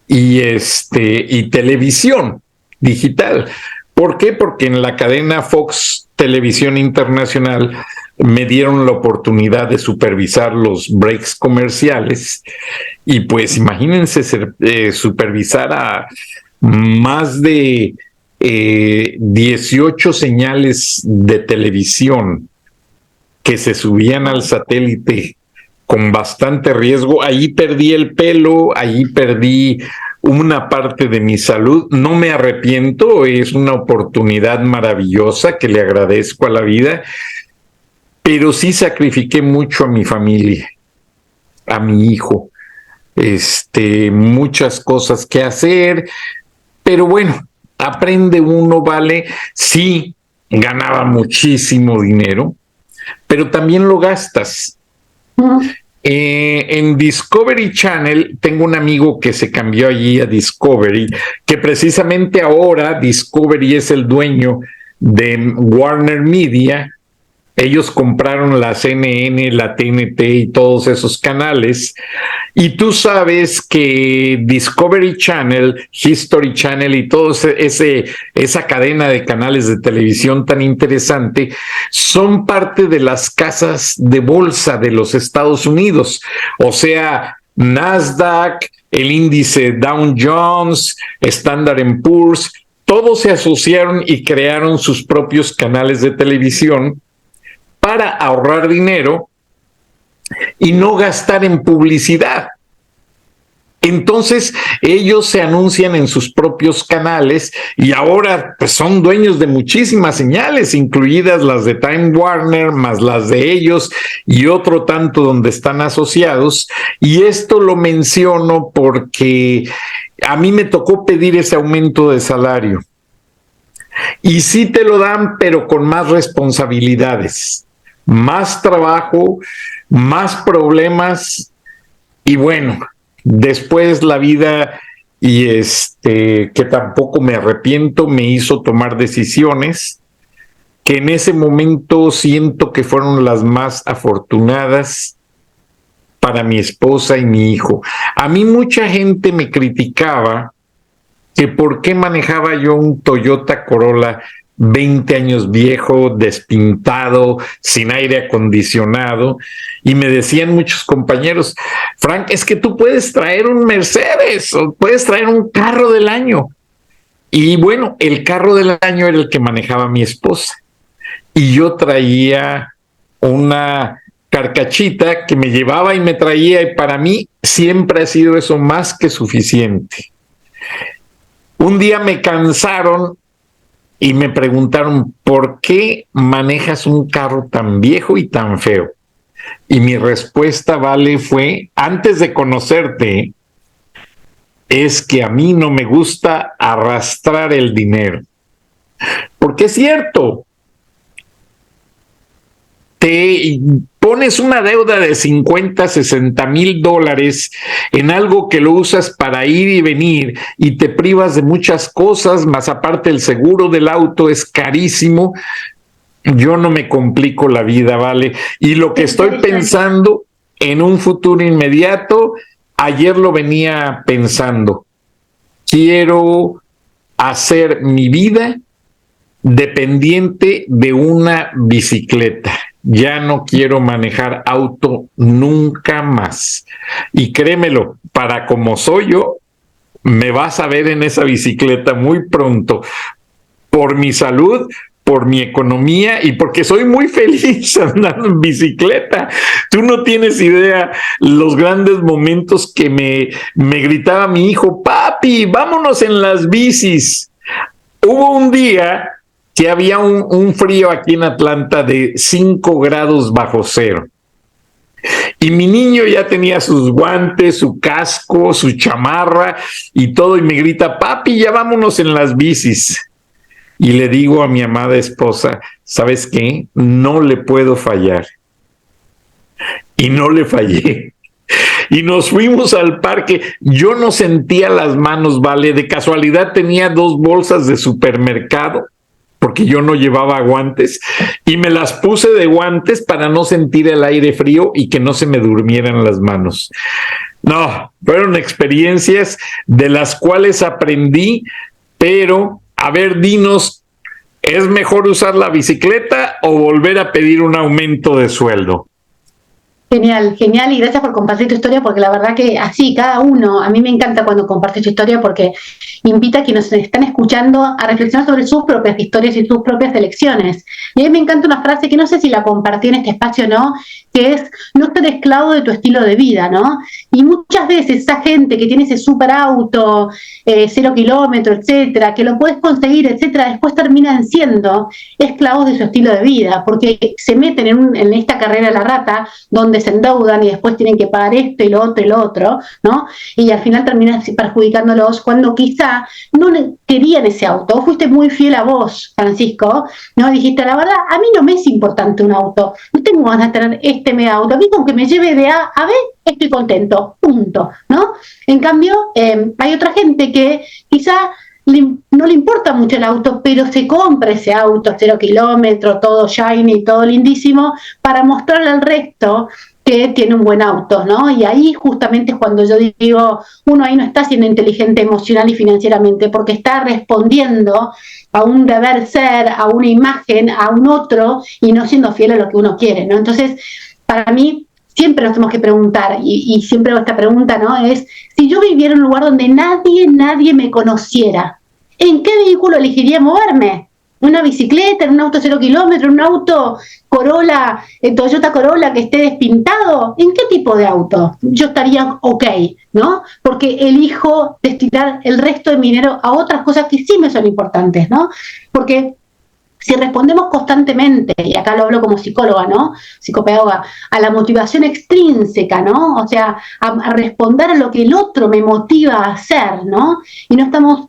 y televisión digital. ¿Por qué? Porque en la cadena Fox Televisión Internacional me dieron la oportunidad de supervisar los breaks comerciales y pues imagínense supervisar a más de 18 señales de televisión que se subían al satélite con bastante riesgo. Ahí perdí el pelo, ahí perdí una parte de mi salud. No me arrepiento, es una oportunidad maravillosa que le agradezco a la vida, pero sí sacrifiqué mucho a mi familia, a mi hijo, muchas cosas que hacer, pero bueno, aprende uno, ¿vale? Sí, ganaba muchísimo dinero, pero también lo gastas. En Discovery Channel tengo un amigo que se cambió allí a Discovery, que precisamente ahora Discovery es el dueño de Warner Media. Ellos compraron la CNN, la TNT y todos esos canales, Y tú sabes que Discovery Channel, History Channel y toda esa cadena de canales de televisión tan interesante son parte de las casas de bolsa de los Estados Unidos. O sea, Nasdaq, el índice Dow Jones, Standard & Poor's, todos se asociaron y crearon sus propios canales de televisión para ahorrar dinero y no gastar en publicidad. Entonces ellos se anuncian en sus propios canales y ahora pues, son dueños de muchísimas señales, incluidas las de Time Warner, más las de ellos y otro tanto donde están asociados. Y esto lo menciono porque a mí me tocó pedir ese aumento de salario. Y sí te lo dan, pero con más responsabilidades, más trabajo, más problemas y bueno, después la vida y que tampoco me arrepiento, me hizo tomar decisiones que en ese momento siento que fueron las más afortunadas para mi esposa y mi hijo. A mí mucha gente me criticaba que por qué manejaba yo un Toyota Corolla 20 años viejo, despintado, sin aire acondicionado, y me decían muchos compañeros, Frank, es que tú puedes traer un Mercedes o puedes traer un carro del año. Y bueno, el carro del año era el que manejaba mi esposa. Y yo traía una carcachita que me llevaba y me traía, y para mí siempre ha sido eso más que suficiente. Un día me cansaron y me preguntaron, ¿por qué manejas un carro tan viejo y tan feo? Y mi respuesta, Vale, fue, antes de conocerte, es que a mí no me gusta arrastrar el dinero. Porque es cierto, te pones una deuda de 50, 60 mil dólares en algo que lo usas para ir y venir y te privas de muchas cosas, más aparte el seguro del auto es carísimo. Yo no me complico la vida, ¿vale? Y lo que estoy pensando en un futuro inmediato, ayer lo venía pensando, quiero hacer mi vida dependiente de una bicicleta. Ya no quiero manejar auto nunca más. Y créemelo, para como soy yo, me vas a ver en esa bicicleta muy pronto, por mi salud, por mi economía y porque soy muy feliz andando en bicicleta. Tú no tienes idea los grandes momentos que me gritaba mi hijo, papi, vámonos en las bicis. Hubo un día que había un frío aquí en Atlanta de 5 grados bajo cero. Y mi niño ya tenía sus guantes, su casco, su chamarra y todo, y me grita, papi, ya vámonos en las bicis. Y le digo a mi amada esposa, ¿sabes qué? No le puedo fallar. Y no le fallé. Y nos fuimos al parque. Yo no sentía las manos, ¿vale? De casualidad tenía 2 bolsas de supermercado, porque yo no llevaba guantes, y me las puse de guantes para no sentir el aire frío y que no se me durmieran las manos. No, fueron experiencias de las cuales aprendí, pero, a ver, dinos, ¿es mejor usar la bicicleta o volver a pedir un aumento de sueldo? Genial, genial, y gracias por compartir tu historia, porque la verdad que así, cada uno, a mí me encanta cuando compartes tu historia porque invita a quienes nos están escuchando a reflexionar sobre sus propias historias y sus propias elecciones. Y a mí me encanta una frase que no sé si la compartí en este espacio o no, que es, no ser esclavo de tu estilo de vida, ¿no? Y muchas veces esa gente que tiene ese super auto, 0 kilómetros, etcétera, que lo puedes conseguir, etcétera, después terminan siendo esclavos de su estilo de vida, porque se meten en esta carrera a la rata, donde se endeudan y después tienen que pagar esto y lo otro, ¿no? Y al final terminan perjudicándolos cuando quizá no querían ese auto. Vos fuiste muy fiel a vos, Francisco, ¿no? Dijiste, la verdad, a mí no me es importante un auto, no tengo ganas de tener este mega auto, a mí con que me lleve de A a B, estoy contento, punto, ¿no? En cambio, hay otra gente que quizá no le importa mucho el auto, pero se compra ese auto 0 kilómetros, todo shiny, todo lindísimo, para mostrarle al resto que tiene un buen auto, ¿no? Y ahí justamente es cuando yo digo, uno ahí no está siendo inteligente emocional y financieramente, porque está respondiendo a un deber ser, a una imagen, a un otro, y no siendo fiel a lo que uno quiere, ¿no? Entonces, para mí, siempre nos tenemos que preguntar, y siempre hago esta pregunta, ¿no? Es, si yo viviera en un lugar donde nadie me conociera, ¿en qué vehículo elegiría moverme? ¿Una bicicleta, en un auto 0 kilómetros, un auto Corolla, Toyota Corolla que esté despintado? ¿En qué tipo de auto yo estaría ok, ¿no? Porque elijo destinar el resto de mi dinero a otras cosas que sí me son importantes, ¿no? Porque si respondemos constantemente, y acá lo hablo como psicóloga, ¿no? Psicopedagoga, a la motivación extrínseca, ¿no? O sea, a responder a lo que el otro me motiva a hacer, ¿no? Y no estamos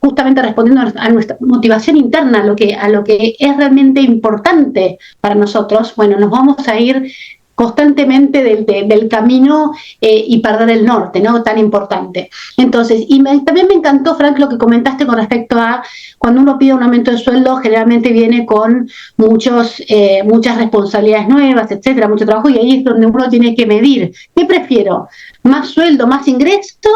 justamente respondiendo a nuestra motivación interna, a lo que es realmente importante para nosotros, bueno, nos vamos a ir constantemente del camino y perder el norte, ¿no? Tan importante. Entonces, también me encantó, Frank, lo que comentaste con respecto a cuando uno pide un aumento de sueldo, generalmente viene con muchas responsabilidades nuevas, etcétera, mucho trabajo, y ahí es donde uno tiene que medir. ¿Qué prefiero? ¿Más sueldo, más ingreso?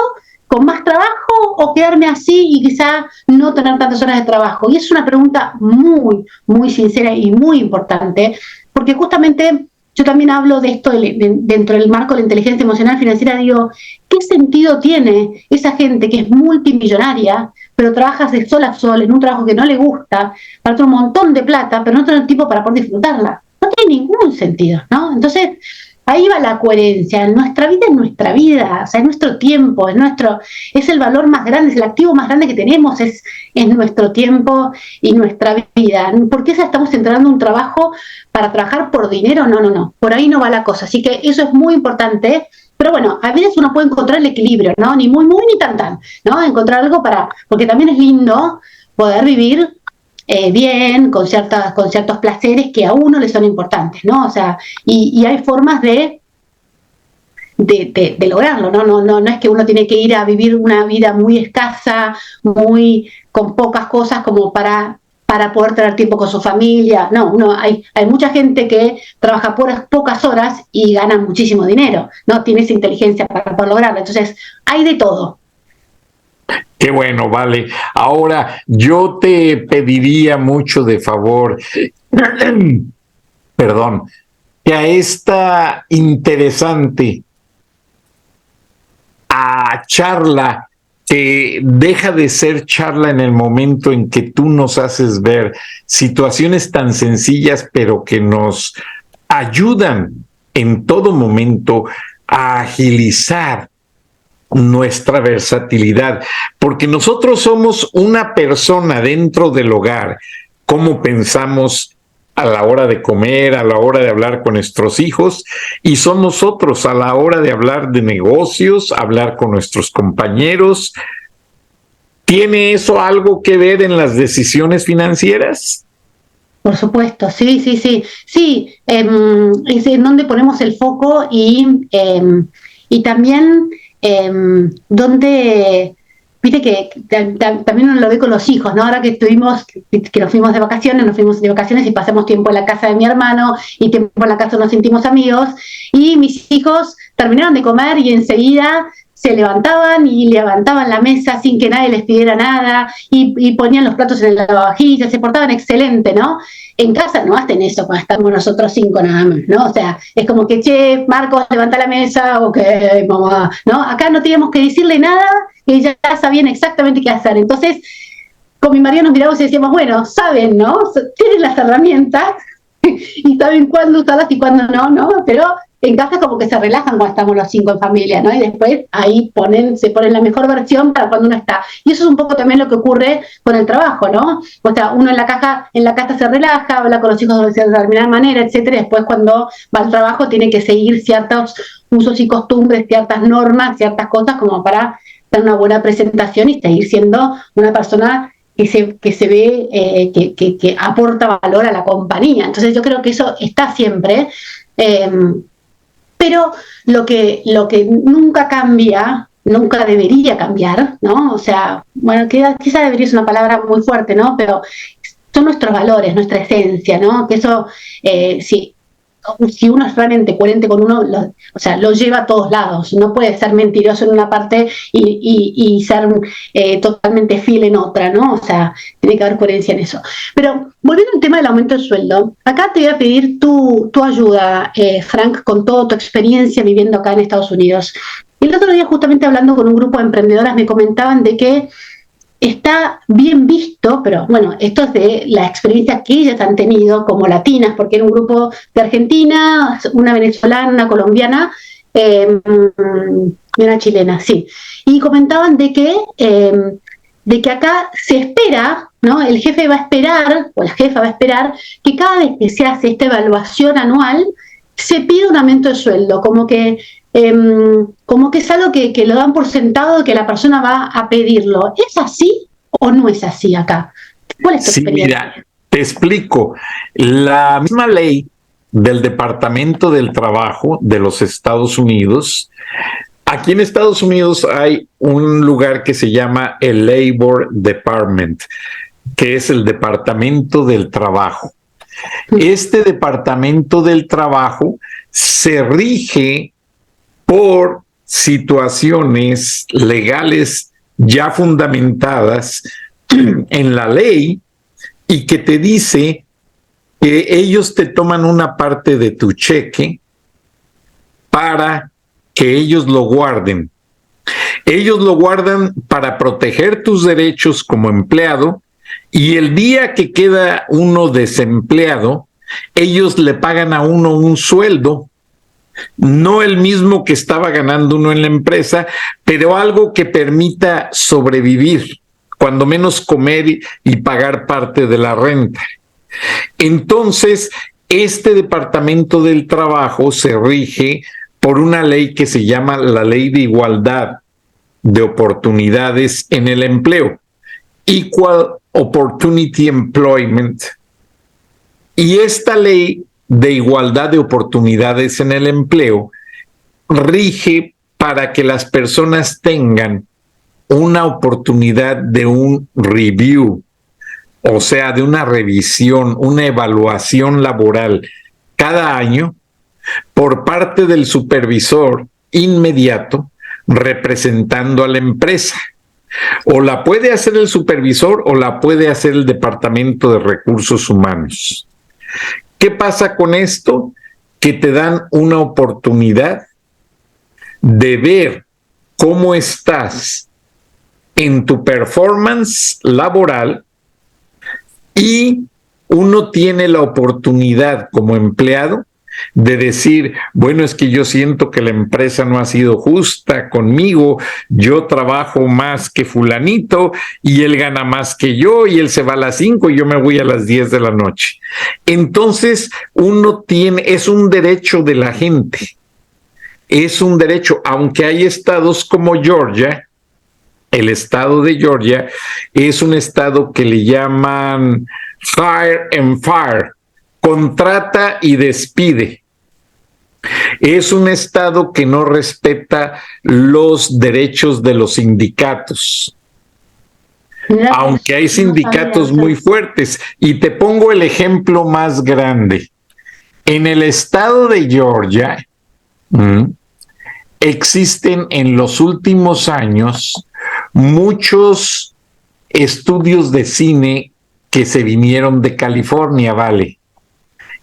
¿Con más trabajo o quedarme así y quizá no tener tantas horas de trabajo? Y es una pregunta muy, muy sincera y muy importante, porque justamente yo también hablo de esto dentro del marco de la inteligencia emocional financiera. Digo, ¿qué sentido tiene esa gente que es multimillonaria, pero trabaja de sol a sol en un trabajo que no le gusta, para tener un montón de plata, pero no tener tiempo para poder disfrutarla? No tiene ningún sentido, ¿no? Entonces, ahí va la coherencia. Nuestra vida es nuestra vida, o sea, es nuestro tiempo, es el valor más grande, es el activo más grande que tenemos, es nuestro tiempo y nuestra vida. ¿Por qué estamos entrando un trabajo para trabajar por dinero? No, por ahí no va la cosa. Así que eso es muy importante. Pero bueno, a veces uno puede encontrar el equilibrio, ¿no? Ni muy, ni tan, ¿no? Encontrar algo porque también es lindo poder vivir bien, con ciertos placeres que a uno le son importantes, ¿no? O sea, y hay formas de lograrlo, ¿no? No es que uno tiene que ir a vivir una vida muy escasa, con pocas cosas como para poder tener tiempo con su familia. No, hay mucha gente que trabaja por pocas horas y gana muchísimo dinero, ¿no? Tiene esa inteligencia para poder lograrlo. Entonces, hay de todo. Qué bueno, vale. Ahora, yo te pediría mucho de favor, perdón, que a esta interesante charla, que deja de ser charla en el momento en que tú nos haces ver situaciones tan sencillas, pero que nos ayudan en todo momento a agilizar nuestra versatilidad, porque nosotros somos una persona dentro del hogar, cómo pensamos a la hora de comer, a la hora de hablar con nuestros hijos, y somos otros a la hora de hablar de negocios, hablar con nuestros compañeros. ¿Tiene eso algo que ver en las decisiones financieras? Por supuesto, sí. Sí, es en donde ponemos el foco y también donde, viste que también uno lo ve con los hijos, ¿no? Ahora que nos fuimos de vacaciones y pasamos tiempo en la casa de mi hermano y tiempo en la casa de unos íntimos amigos, y mis hijos terminaron de comer y enseguida se levantaban y levantaban la mesa sin que nadie les pidiera nada y ponían los platos en la lavavajillas, se portaban excelente, ¿no? En casa no hacen eso cuando estamos nosotros 5 nada más, ¿no? O sea, es como que, che, Marcos, levanta la mesa, ok, mamá, ¿no? Acá no teníamos que decirle nada, que ya sabían exactamente qué hacer. Entonces, con mi marido nos miramos y decíamos, bueno, saben, ¿no? Tienen las herramientas y saben cuándo usarlas y cuándo no, ¿no? Pero en casa como que se relajan cuando estamos los 5 en familia, ¿no? Y después ahí se ponen la mejor versión para cuando uno está. Y eso es un poco también lo que ocurre con el trabajo, ¿no? O sea, uno en la casa se relaja, habla con los hijos de determinada manera, etcétera, y después cuando va al trabajo tiene que seguir ciertos usos y costumbres, ciertas normas, ciertas cosas como para dar una buena presentación y seguir siendo una persona que se ve que aporta valor a la compañía. Entonces yo creo que eso está siempre. Pero lo que nunca cambia, nunca debería cambiar, ¿no? O sea, bueno, quizá debería ser una palabra muy fuerte, ¿no? Pero son nuestros valores, nuestra esencia, ¿no? Que eso, sí, si uno es realmente coherente con uno, o sea, lo lleva a todos lados. No puede ser mentiroso en una parte y ser totalmente fiel en otra, ¿no? O sea, tiene que haber coherencia en eso. Pero volviendo al tema del aumento del sueldo, acá te voy a pedir tu ayuda, Frank, con toda tu experiencia viviendo acá en Estados Unidos. El otro día, justamente hablando con un grupo de emprendedoras, me comentaban de que está bien visto, pero bueno, esto es de la experiencia que ellas han tenido como latinas, porque era un grupo de Argentina, una venezolana, una colombiana y una chilena, sí. Y comentaban de que acá se espera, ¿no? El jefe va a esperar, o la jefa va a esperar, que cada vez que se hace esta evaluación anual, se pide un aumento de sueldo, como que es algo que lo dan por sentado, que la persona va a pedirlo. ¿Es así o no es así acá? ¿Cuál es tu experiencia? Mira, te explico. La misma ley del Departamento del Trabajo de los Estados Unidos, aquí en Estados Unidos hay un lugar que se llama el Labor Department, que es el Departamento del Trabajo. Este Departamento del Trabajo se rige por situaciones legales ya fundamentadas en la ley y que te dice que ellos te toman una parte de tu cheque para que ellos lo guarden. Ellos lo guardan para proteger tus derechos como empleado y el día que queda uno desempleado, ellos le pagan a uno un sueldo, no el mismo que estaba ganando uno en la empresa, pero algo que permita sobrevivir, cuando menos comer y pagar parte de la renta. Entonces, este Departamento del Trabajo se rige por una ley que se llama la Ley de Igualdad de Oportunidades en el Empleo, Equal Opportunity Employment. Y esta ley de igualdad de oportunidades en el empleo rige para que las personas tengan una oportunidad de un review, o sea, de una revisión, una evaluación laboral cada año por parte del supervisor inmediato representando a la empresa. O la puede hacer el supervisor o la puede hacer el Departamento de Recursos Humanos. ¿Qué pasa con esto? Que te dan una oportunidad de ver cómo estás en tu performance laboral y uno tiene la oportunidad como empleado de decir, bueno, es que yo siento que la empresa no ha sido justa conmigo, yo trabajo más que fulanito y él gana más que yo y él se va a las 5 y yo me voy a las 10 de la noche. Entonces, uno tiene, es un derecho de la gente, es un derecho, aunque hay estados como Georgia, el estado de Georgia es un estado que le llaman hire and fire, contrata y despide. Es un estado que no respeta los derechos de los sindicatos, aunque hay sindicatos muy fuertes. Y te pongo el ejemplo más grande. En el estado de Georgia existen en los últimos años muchos estudios de cine que se vinieron de California, ¿vale?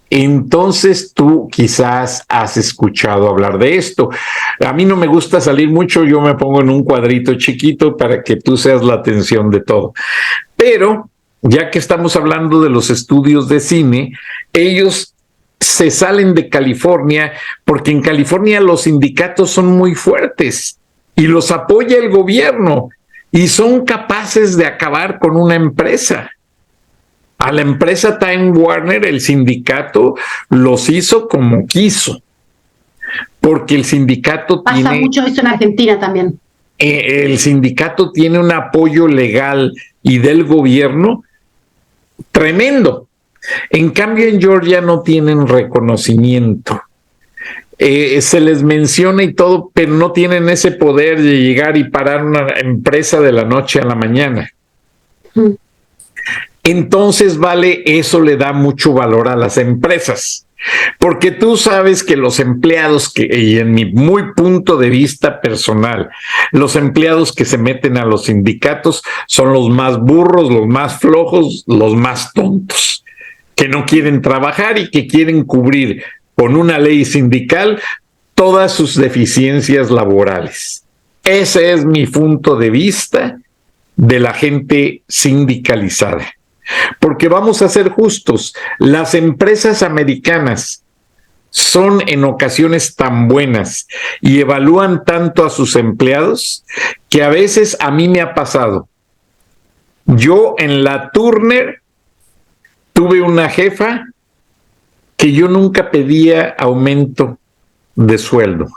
Entonces tú quizás has escuchado hablar de esto. A mí no me gusta salir mucho, yo me pongo en un cuadrito chiquito para que tú seas la atención de todo. Pero ya que estamos hablando de los estudios de cine, ellos se salen de California porque en California los sindicatos son muy fuertes y los apoya el gobierno y son capaces de acabar con una empresa. A la empresa Time Warner, el sindicato los hizo como quiso, porque el sindicato pasa mucho eso en Argentina también. El sindicato tiene un apoyo legal y del gobierno tremendo. En cambio, en Georgia no tienen reconocimiento. Se les menciona y todo, pero no tienen ese poder de llegar y parar una empresa de la noche a la mañana. Entonces, vale, eso le da mucho valor a las empresas. Porque tú sabes que los empleados y en mi muy punto de vista personal, los empleados que se meten a los sindicatos son los más burros, los más flojos, los más tontos, que no quieren trabajar y que quieren cubrir con una ley sindical todas sus deficiencias laborales. Ese es mi punto de vista de la gente sindicalizada. Porque vamos a ser justos, las empresas americanas son en ocasiones tan buenas y evalúan tanto a sus empleados que a veces a mí me ha pasado. Yo en la Turner tuve una jefa que yo nunca pedía aumento de sueldo.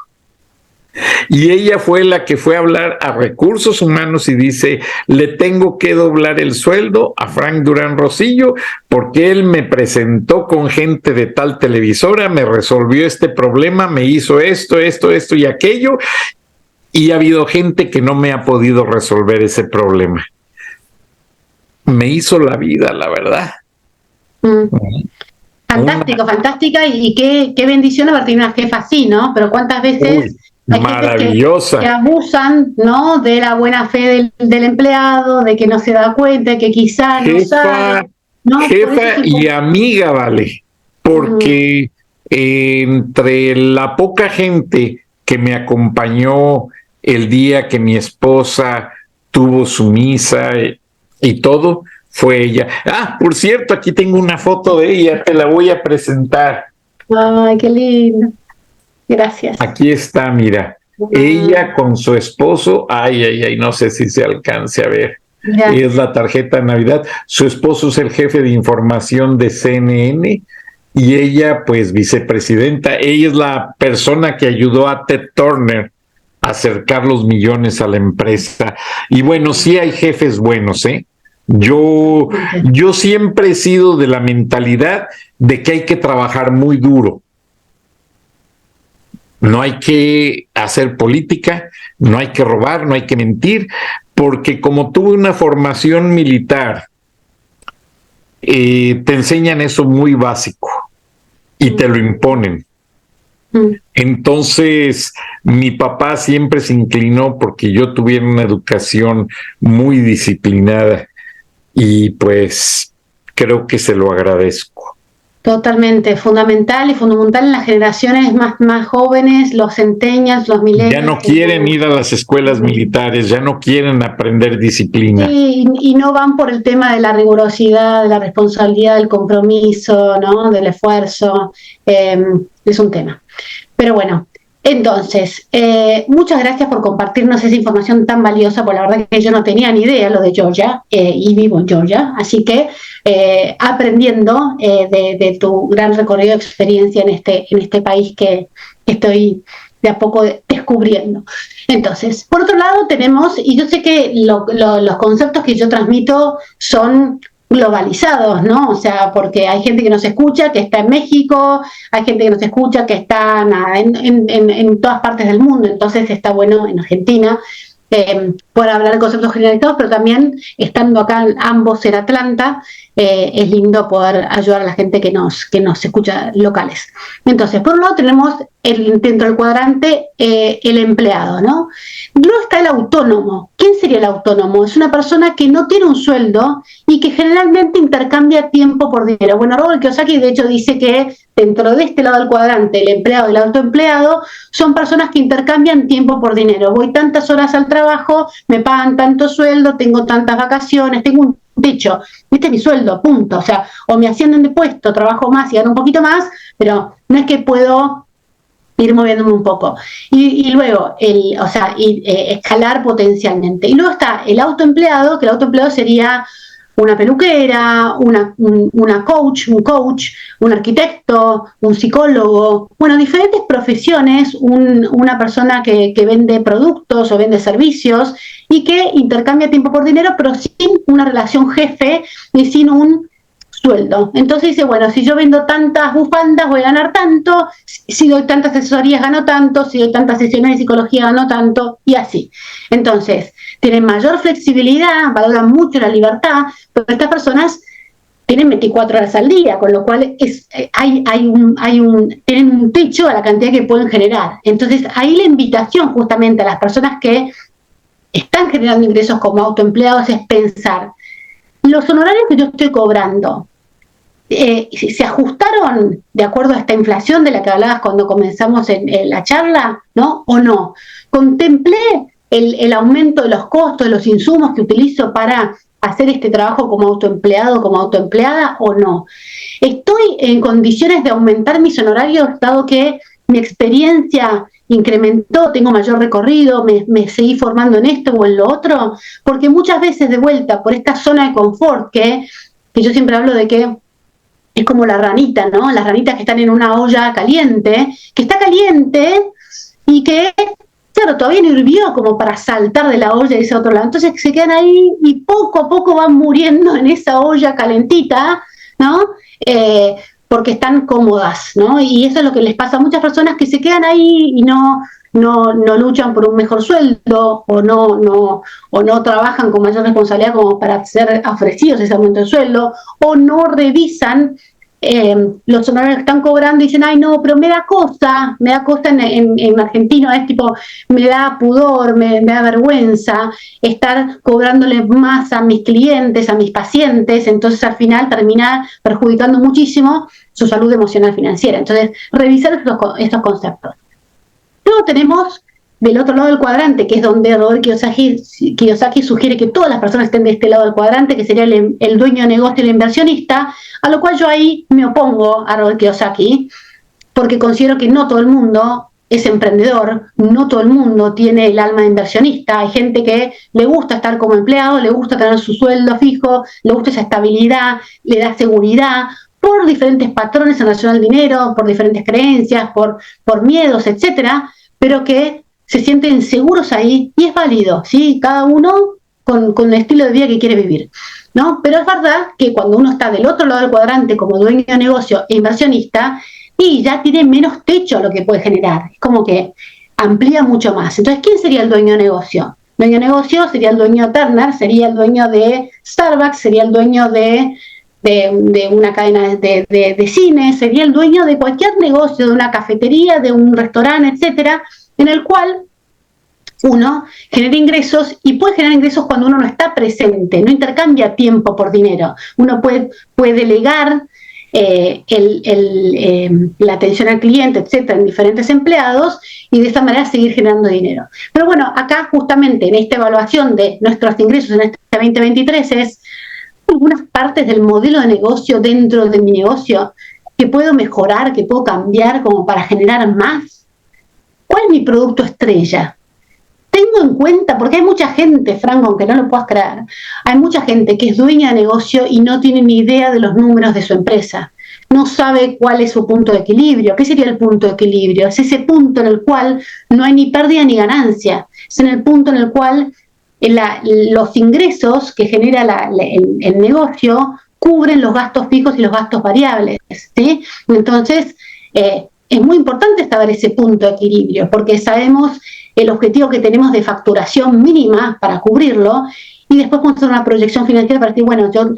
Y ella fue la que fue a hablar a Recursos Humanos y dice, le tengo que doblar el sueldo a Frank Durán Rosillo porque él me presentó con gente de tal televisora, me resolvió este problema, me hizo esto y aquello, y ha habido gente que no me ha podido resolver ese problema. Me hizo la vida, la verdad. Fantástica, y qué bendición haber tenido una jefa así, ¿no? Pero cuántas veces... Hay maravillosa. Que abusan, ¿no?, de la buena fe del empleado, de que no se da cuenta, que quizás no sabe. ¿No? Jefa y amiga, vale, porque entre la poca gente que me acompañó el día que mi esposa tuvo su misa y todo, fue ella. Ah, por cierto, aquí tengo una foto de ella, te la voy a presentar. Ay, qué lindo. Gracias. Aquí está, mira. Ella con su esposo, no sé si se alcance a ver. Ya. Es la tarjeta de Navidad. Su esposo es el jefe de información de CNN y ella, pues, vicepresidenta. Ella es la persona que ayudó a Ted Turner a acercar los millones a la empresa. Y bueno, sí hay jefes buenos, ¿eh? Yo siempre he sido de la mentalidad de que hay que trabajar muy duro. No hay que hacer política, no hay que robar, no hay que mentir, porque como tuve una formación militar, te enseñan eso muy básico y te lo imponen. Entonces, mi papá siempre se inclinó porque yo tuviera una educación muy disciplinada y pues creo que se lo agradezco. Totalmente, fundamental en las generaciones más jóvenes, los centennials, los millennials. Ya no quieren ir a las escuelas militares, ya no quieren aprender disciplina. Sí, y no van por el tema de la rigurosidad, de la responsabilidad, del compromiso, ¿no?, del esfuerzo. Es un tema. Pero bueno, entonces, muchas gracias por compartirnos esa información tan valiosa, porque la verdad que yo no tenía ni idea lo de Georgia, y vivo en Georgia, así que aprendiendo de tu gran recorrido de experiencia en este país que estoy de a poco descubriendo. Entonces, por otro lado tenemos, y yo sé que los conceptos que yo transmito son globalizados, ¿no? O sea, porque hay gente que nos escucha que está en México, hay gente que nos escucha que está en todas partes del mundo, entonces está bueno en Argentina poder hablar de conceptos generalizados, pero también estando acá ambos en Atlanta, es lindo poder ayudar a la gente que nos escucha locales. Entonces, por un lado tenemos dentro del cuadrante el empleado, ¿no? Luego está el autónomo. ¿Quién sería el autónomo? Es una persona que no tiene un sueldo y que generalmente intercambia tiempo por dinero. Bueno, Robert Kiyosaki de hecho dice que dentro de este lado del cuadrante, el empleado y el autoempleado son personas que intercambian tiempo por dinero. Voy tantas horas al trabajo, me pagan tanto sueldo, tengo tantas vacaciones, tengo un techo, este es mi sueldo, punto. O sea, o me ascienden de puesto, trabajo más y gano un poquito más, pero no es que puedo ir moviéndome un poco. Y luego, escalar potencialmente. Y luego está el autoempleado, que el autoempleado sería una peluquera, un coach, un arquitecto, un psicólogo, bueno, diferentes profesiones, una persona que vende productos o vende servicios y que intercambia tiempo por dinero, pero sin una relación jefe y sin un sueldo. Entonces dice, bueno, si yo vendo tantas bufandas voy a ganar tanto, si doy tantas asesorías gano tanto, si doy tantas sesiones de psicología gano tanto, y así. Entonces, tienen mayor flexibilidad, valoran mucho la libertad, pero estas personas tienen 24 horas al día, con lo cual tienen un techo a la cantidad que pueden generar. Entonces, ahí la invitación justamente a las personas que están generando ingresos como autoempleados es pensar, los honorarios que yo estoy cobrando, ¿se ajustaron de acuerdo a esta inflación de la que hablabas cuando comenzamos en la charla, ¿no? ¿O no? ¿Contemplé el aumento de los costos, de los insumos que utilizo para hacer este trabajo como autoempleado, como autoempleada, o no? ¿Estoy en condiciones de aumentar mis honorarios dado que mi experiencia incrementó, tengo mayor recorrido, me seguí formando en esto o en lo otro? Porque muchas veces, de vuelta, por esta zona de confort que yo siempre hablo de que es como la ranita, ¿no? Las ranitas que están en una olla caliente, que está caliente y que, claro, todavía no hirvió como para saltar de la olla y irse a otro lado. Entonces se quedan ahí y poco a poco van muriendo en esa olla calentita, ¿no? Porque están cómodas, ¿no? Y eso es lo que les pasa a muchas personas que se quedan ahí y no luchan por un mejor sueldo o no trabajan con mayor responsabilidad como para ser ofrecidos ese aumento de sueldo, o no revisan los honorarios que están cobrando y dicen, ay no, pero me da cosa en argentino es tipo, me da pudor, me da vergüenza estar cobrándole más a mis clientes, a mis pacientes, entonces al final termina perjudicando muchísimo su salud emocional financiera. Entonces, revisar estos conceptos. Luego tenemos del otro lado del cuadrante, que es donde Robert Kiyosaki sugiere que todas las personas estén de este lado del cuadrante, que sería el dueño de negocio y el inversionista, a lo cual yo ahí me opongo a Robert Kiyosaki, porque considero que no todo el mundo es emprendedor, no todo el mundo tiene el alma de inversionista. Hay gente que le gusta estar como empleado, le gusta tener su sueldo fijo, le gusta esa estabilidad, le da seguridad, por diferentes patrones en relación al dinero, por diferentes creencias, por miedos, etcétera, pero que se sienten seguros ahí, y es válido, ¿sí? Cada uno con el estilo de vida que quiere vivir, ¿no? Pero es verdad que cuando uno está del otro lado del cuadrante como dueño de negocio e inversionista, y ya tiene menos techo a lo que puede generar, es como que amplía mucho más. Entonces, ¿quién sería el dueño de negocio? El dueño de negocio sería el dueño de Turner, sería el dueño de Starbucks, sería el dueño de una cadena de cine, sería el dueño de cualquier negocio, de una cafetería, de un restaurante, etcétera, en el cual uno genera ingresos, y puede generar ingresos cuando uno no está presente, no intercambia tiempo por dinero. Uno puede delegar la atención al cliente, etcétera, en diferentes empleados, y de esta manera seguir generando dinero. Pero bueno, acá justamente en esta evaluación de nuestros ingresos en este 2023 es algunas partes del modelo de negocio dentro de mi negocio que puedo mejorar, que puedo cambiar como para generar más. ¿Cuál es mi producto estrella? Tengo en cuenta, porque hay mucha gente, Franco, aunque no lo puedas creer, hay mucha gente que es dueña de negocio y no tiene ni idea de los números de su empresa. No sabe cuál es su punto de equilibrio. ¿Qué sería el punto de equilibrio? Es ese punto en el cual no hay ni pérdida ni ganancia. Es en el punto en el cual los ingresos que genera el negocio cubren los gastos fijos y los gastos variables, ¿sí? Entonces, es muy importante saber ese punto de equilibrio, porque sabemos el objetivo que tenemos de facturación mínima para cubrirlo, y después podemos hacer una proyección financiera para decir, bueno, yo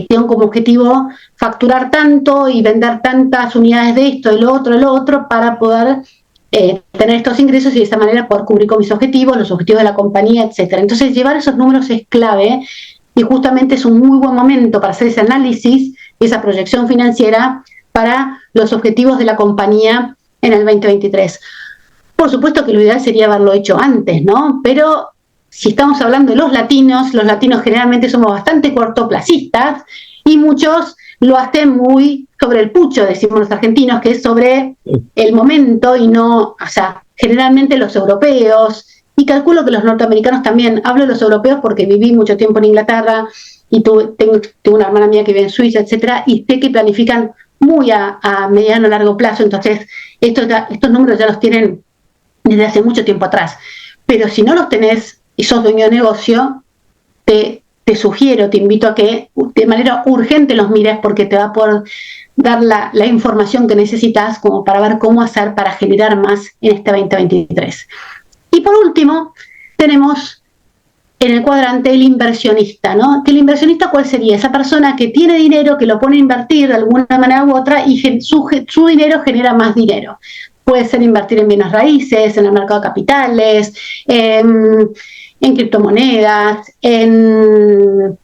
tengo como objetivo facturar tanto y vender tantas unidades de esto, de lo otro, para poder tener estos ingresos y de esa manera poder cubrir con mis objetivos, los objetivos de la compañía, etcétera. Entonces, llevar esos números es clave, y justamente es un muy buen momento para hacer ese análisis y esa proyección financiera para los objetivos de la compañía en el 2023. Por supuesto que lo ideal sería haberlo hecho antes, ¿no? Pero si estamos hablando de los latinos generalmente somos bastante cortoplacistas, y muchos lo hacen muy sobre el pucho, decimos los argentinos, que es sobre el momento, y no, o sea, generalmente los europeos, y calculo que los norteamericanos también. Hablo de los europeos porque viví mucho tiempo en Inglaterra, y tengo una hermana mía que vive en Suiza, etcétera, y sé que planifican muy a mediano o largo plazo. Entonces estos números ya los tienen desde hace mucho tiempo atrás. Pero si no los tenés y sos dueño de negocio, te sugiero, te invito a que de manera urgente los mires, porque te va a poder dar la información que necesitas como para ver cómo hacer para generar más en este 2023. Y por último, tenemos en el cuadrante el inversionista, ¿no? Que el inversionista, ¿cuál sería? Esa persona que tiene dinero, que lo pone a invertir de alguna manera u otra y su dinero genera más dinero. Puede ser invertir en bienes raíces, en el mercado de capitales, en criptomonedas, en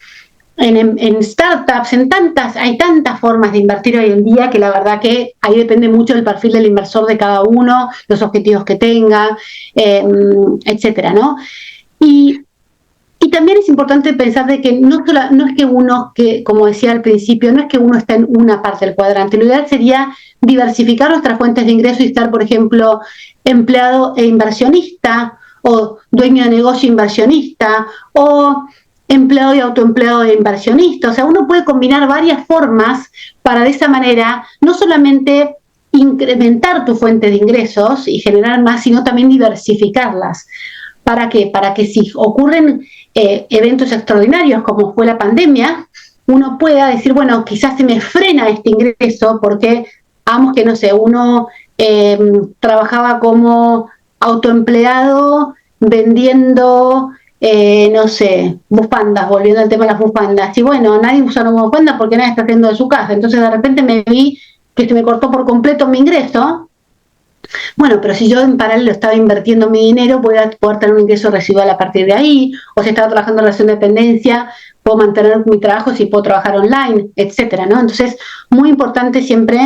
startups, hay tantas formas de invertir hoy en día que la verdad que ahí depende mucho del perfil del inversor de cada uno, los objetivos que tenga, etcétera, ¿no? Y también es importante pensar de que no es que uno, como decía al principio, no es que uno está en una parte del cuadrante. Lo ideal sería diversificar nuestras fuentes de ingreso y estar, por ejemplo, empleado e inversionista, o dueño de negocio inversionista, o empleado y autoempleado e inversionista. O sea, uno puede combinar varias formas para de esa manera no solamente incrementar tu fuente de ingresos y generar más, sino también diversificarlas. ¿Para qué? Para que si ocurren eventos extraordinarios como fue la pandemia, uno pueda decir, bueno, quizás se me frena este ingreso porque, vamos que no sé, uno trabajaba como autoempleado vendiendo, no sé, bufandas, volviendo al tema de las bufandas. Y bueno, nadie usa una bufanda porque nadie está haciendo de su casa. Entonces de repente me vi que se me cortó por completo mi ingreso. Bueno, pero si yo en paralelo estaba invirtiendo mi dinero, voy a poder tener un ingreso residual a partir de ahí, o si estaba trabajando en relación de dependencia, puedo mantener mi trabajo si puedo trabajar online, etcétera, ¿no? Entonces, muy importante siempre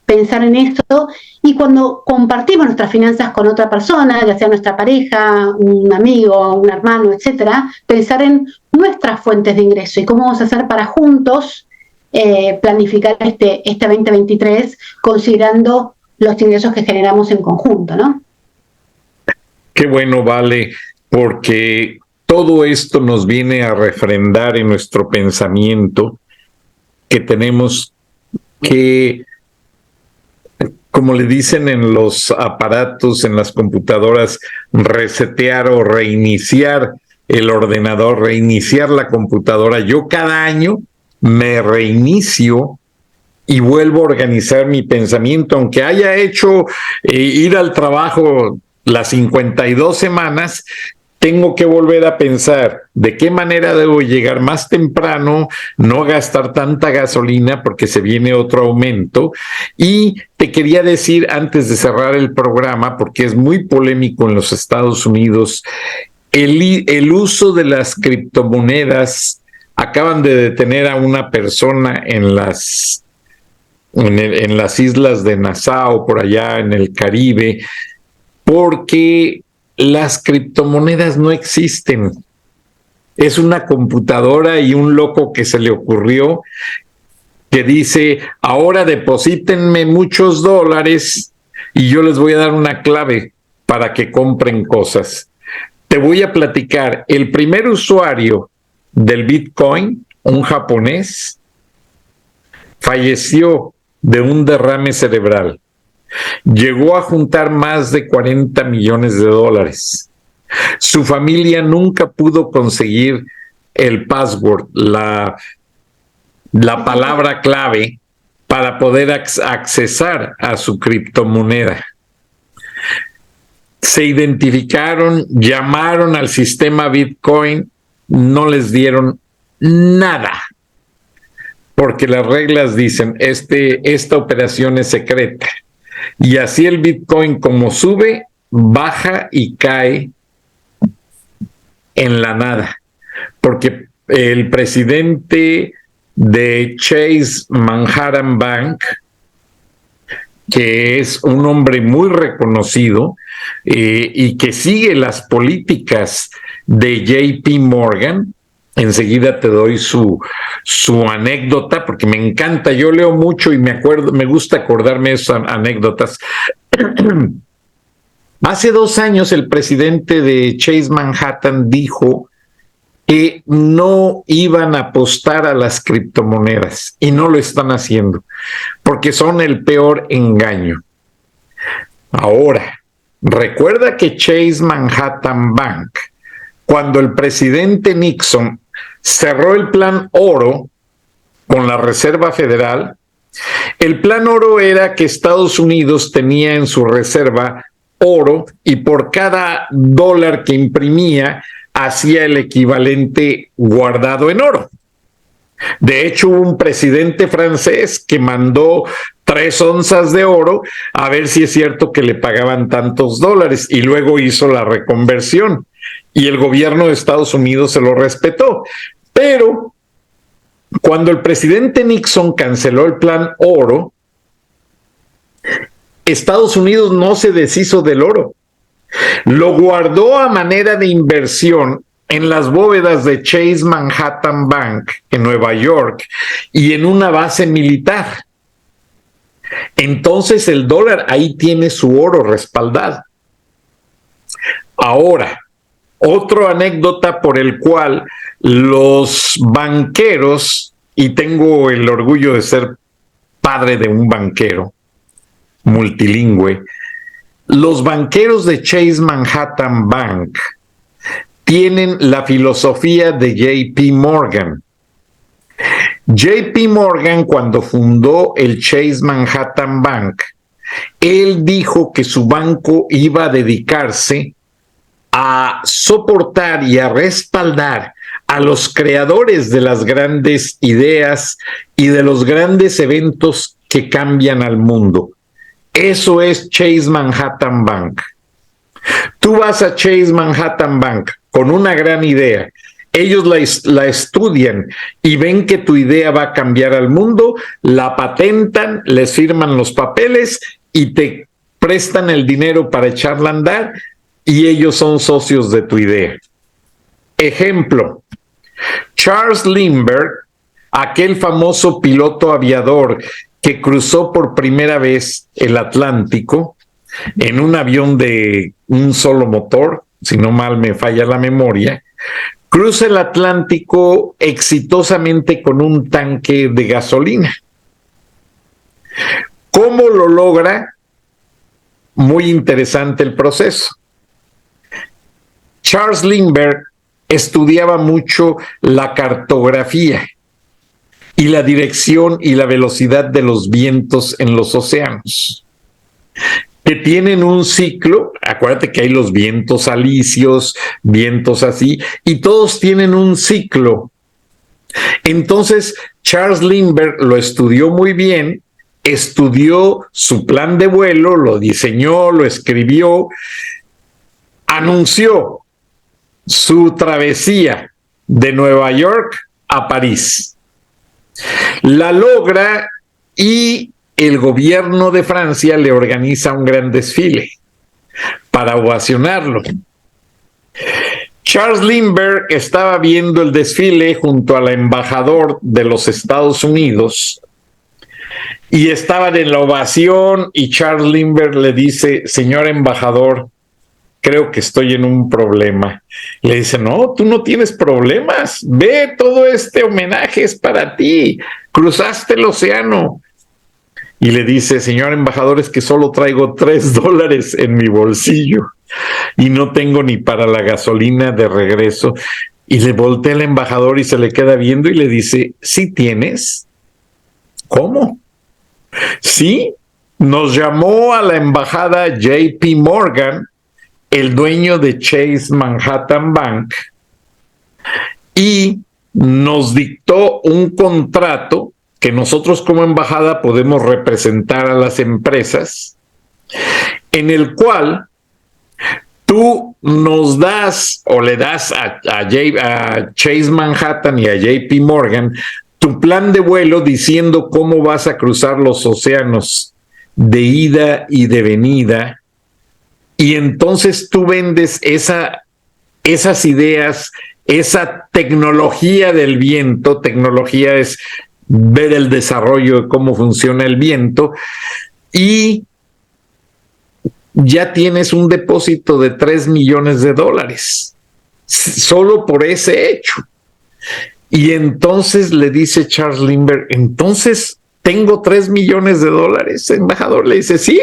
pensar en esto, y cuando compartimos nuestras finanzas con otra persona, ya sea nuestra pareja, un amigo, un hermano, etcétera, pensar en nuestras fuentes de ingreso y cómo vamos a hacer para juntos planificar este 2023 considerando los ingresos que generamos en conjunto, ¿no? Qué bueno, Vale, porque todo esto nos viene a refrendar en nuestro pensamiento que tenemos que, como le dicen en los aparatos, en las computadoras, resetear o reiniciar el ordenador, reiniciar la computadora. Yo cada año me reinicio y vuelvo a organizar mi pensamiento, aunque haya hecho ir al trabajo las 52 semanas, tengo que volver a pensar de qué manera debo llegar más temprano, no gastar tanta gasolina porque se viene otro aumento. Y te quería decir antes de cerrar el programa, porque es muy polémico en los Estados Unidos, el uso de las criptomonedas. Acaban de detener a una persona en las islas de Nassau, por allá en el Caribe, porque las criptomonedas no existen. Es una computadora y un loco que se le ocurrió que dice, ahora deposítenme muchos dólares y yo les voy a dar una clave para que compren cosas. Te voy a platicar, el primer usuario del Bitcoin, un japonés, falleció de un derrame cerebral. Llegó a juntar más de 40 millones de dólares. Su familia nunca pudo conseguir el password, la palabra clave para poder accesar a su criptomoneda. Se identificaron, llamaron al sistema Bitcoin, no les dieron nada, porque las reglas dicen, esta operación es secreta. Y así el Bitcoin, como sube, baja y cae en la nada, porque el presidente de Chase Manhattan Bank, que es un hombre muy reconocido y que sigue las políticas de JP Morgan, enseguida te doy su anécdota, porque me encanta, yo leo mucho y me gusta acordarme de esas anécdotas. Hace 2 años el presidente de Chase Manhattan dijo que no iban a apostar a las criptomonedas, y no lo están haciendo, porque son el peor engaño. Ahora, recuerda que Chase Manhattan Bank, cuando el presidente Nixon cerró el Plan Oro con la Reserva Federal, el Plan Oro era que Estados Unidos tenía en su reserva oro y por cada dólar que imprimía hacía el equivalente guardado en oro. De hecho, hubo un presidente francés que mandó 3 onzas de oro a ver si es cierto que le pagaban tantos dólares, y luego hizo la reconversión y el gobierno de Estados Unidos se lo respetó. Pero cuando el presidente Nixon canceló el plan oro, Estados Unidos no se deshizo del oro. Lo guardó a manera de inversión en las bóvedas de Chase Manhattan Bank en Nueva York y en una base militar. Entonces el dólar ahí tiene su oro respaldado. Ahora, otra anécdota por el cual los banqueros, y tengo el orgullo de ser padre de un banquero multilingüe, los banqueros de Chase Manhattan Bank tienen la filosofía de JP Morgan. JP Morgan, cuando fundó el Chase Manhattan Bank, él dijo que su banco iba a dedicarse a soportar y a respaldar a los creadores de las grandes ideas y de los grandes eventos que cambian al mundo. Eso es Chase Manhattan Bank. Tú vas a Chase Manhattan Bank con una gran idea. Ellos la estudian y ven que tu idea va a cambiar al mundo, la patentan, les firman los papeles y te prestan el dinero para echarla a andar, y ellos son socios de tu idea. Ejemplo, Charles Lindbergh, aquel famoso piloto aviador que cruzó por primera vez el Atlántico en un avión de un solo motor, si no mal me falla la memoria, cruza el Atlántico exitosamente con un tanque de gasolina. ¿Cómo lo logra? Muy interesante el proceso. Charles Lindbergh estudiaba mucho la cartografía y la dirección y la velocidad de los vientos en los océanos, que tienen un ciclo. Acuérdate que hay los vientos alisios, vientos así, y todos tienen un ciclo. Entonces, Charles Lindbergh lo estudió muy bien, estudió su plan de vuelo, lo diseñó, lo escribió, anunció su travesía de Nueva York a París. La logra y el gobierno de Francia le organiza un gran desfile para ovacionarlo. Charles Lindbergh estaba viendo el desfile junto al embajador de los Estados Unidos y estaban en la ovación, y Charles Lindbergh le dice: señor embajador, creo que estoy en un problema. Le dice: no, tú no tienes problemas, ve, todo este homenaje es para ti, cruzaste el océano. Y le dice: señor embajador, es que solo traigo $3 en mi bolsillo y no tengo ni para la gasolina de regreso. Y le voltea el embajador y se le queda viendo y le dice: ¿sí tienes? ¿Cómo? Sí, nos llamó a la embajada JP Morgan, el dueño de Chase Manhattan Bank, y nos dictó un contrato que nosotros como embajada podemos representar a las empresas, en el cual tú nos das o le das a Chase Manhattan y a JP Morgan tu plan de vuelo diciendo cómo vas a cruzar los océanos de ida y de venida, y entonces tú vendes esas ideas, esa tecnología del viento. Tecnología es ver el desarrollo de cómo funciona el viento, y ya tienes un depósito de $3 millones solo por ese hecho. Y entonces le dice Charles Lindbergh: entonces tengo $3 millones, embajador. Le dice: sí,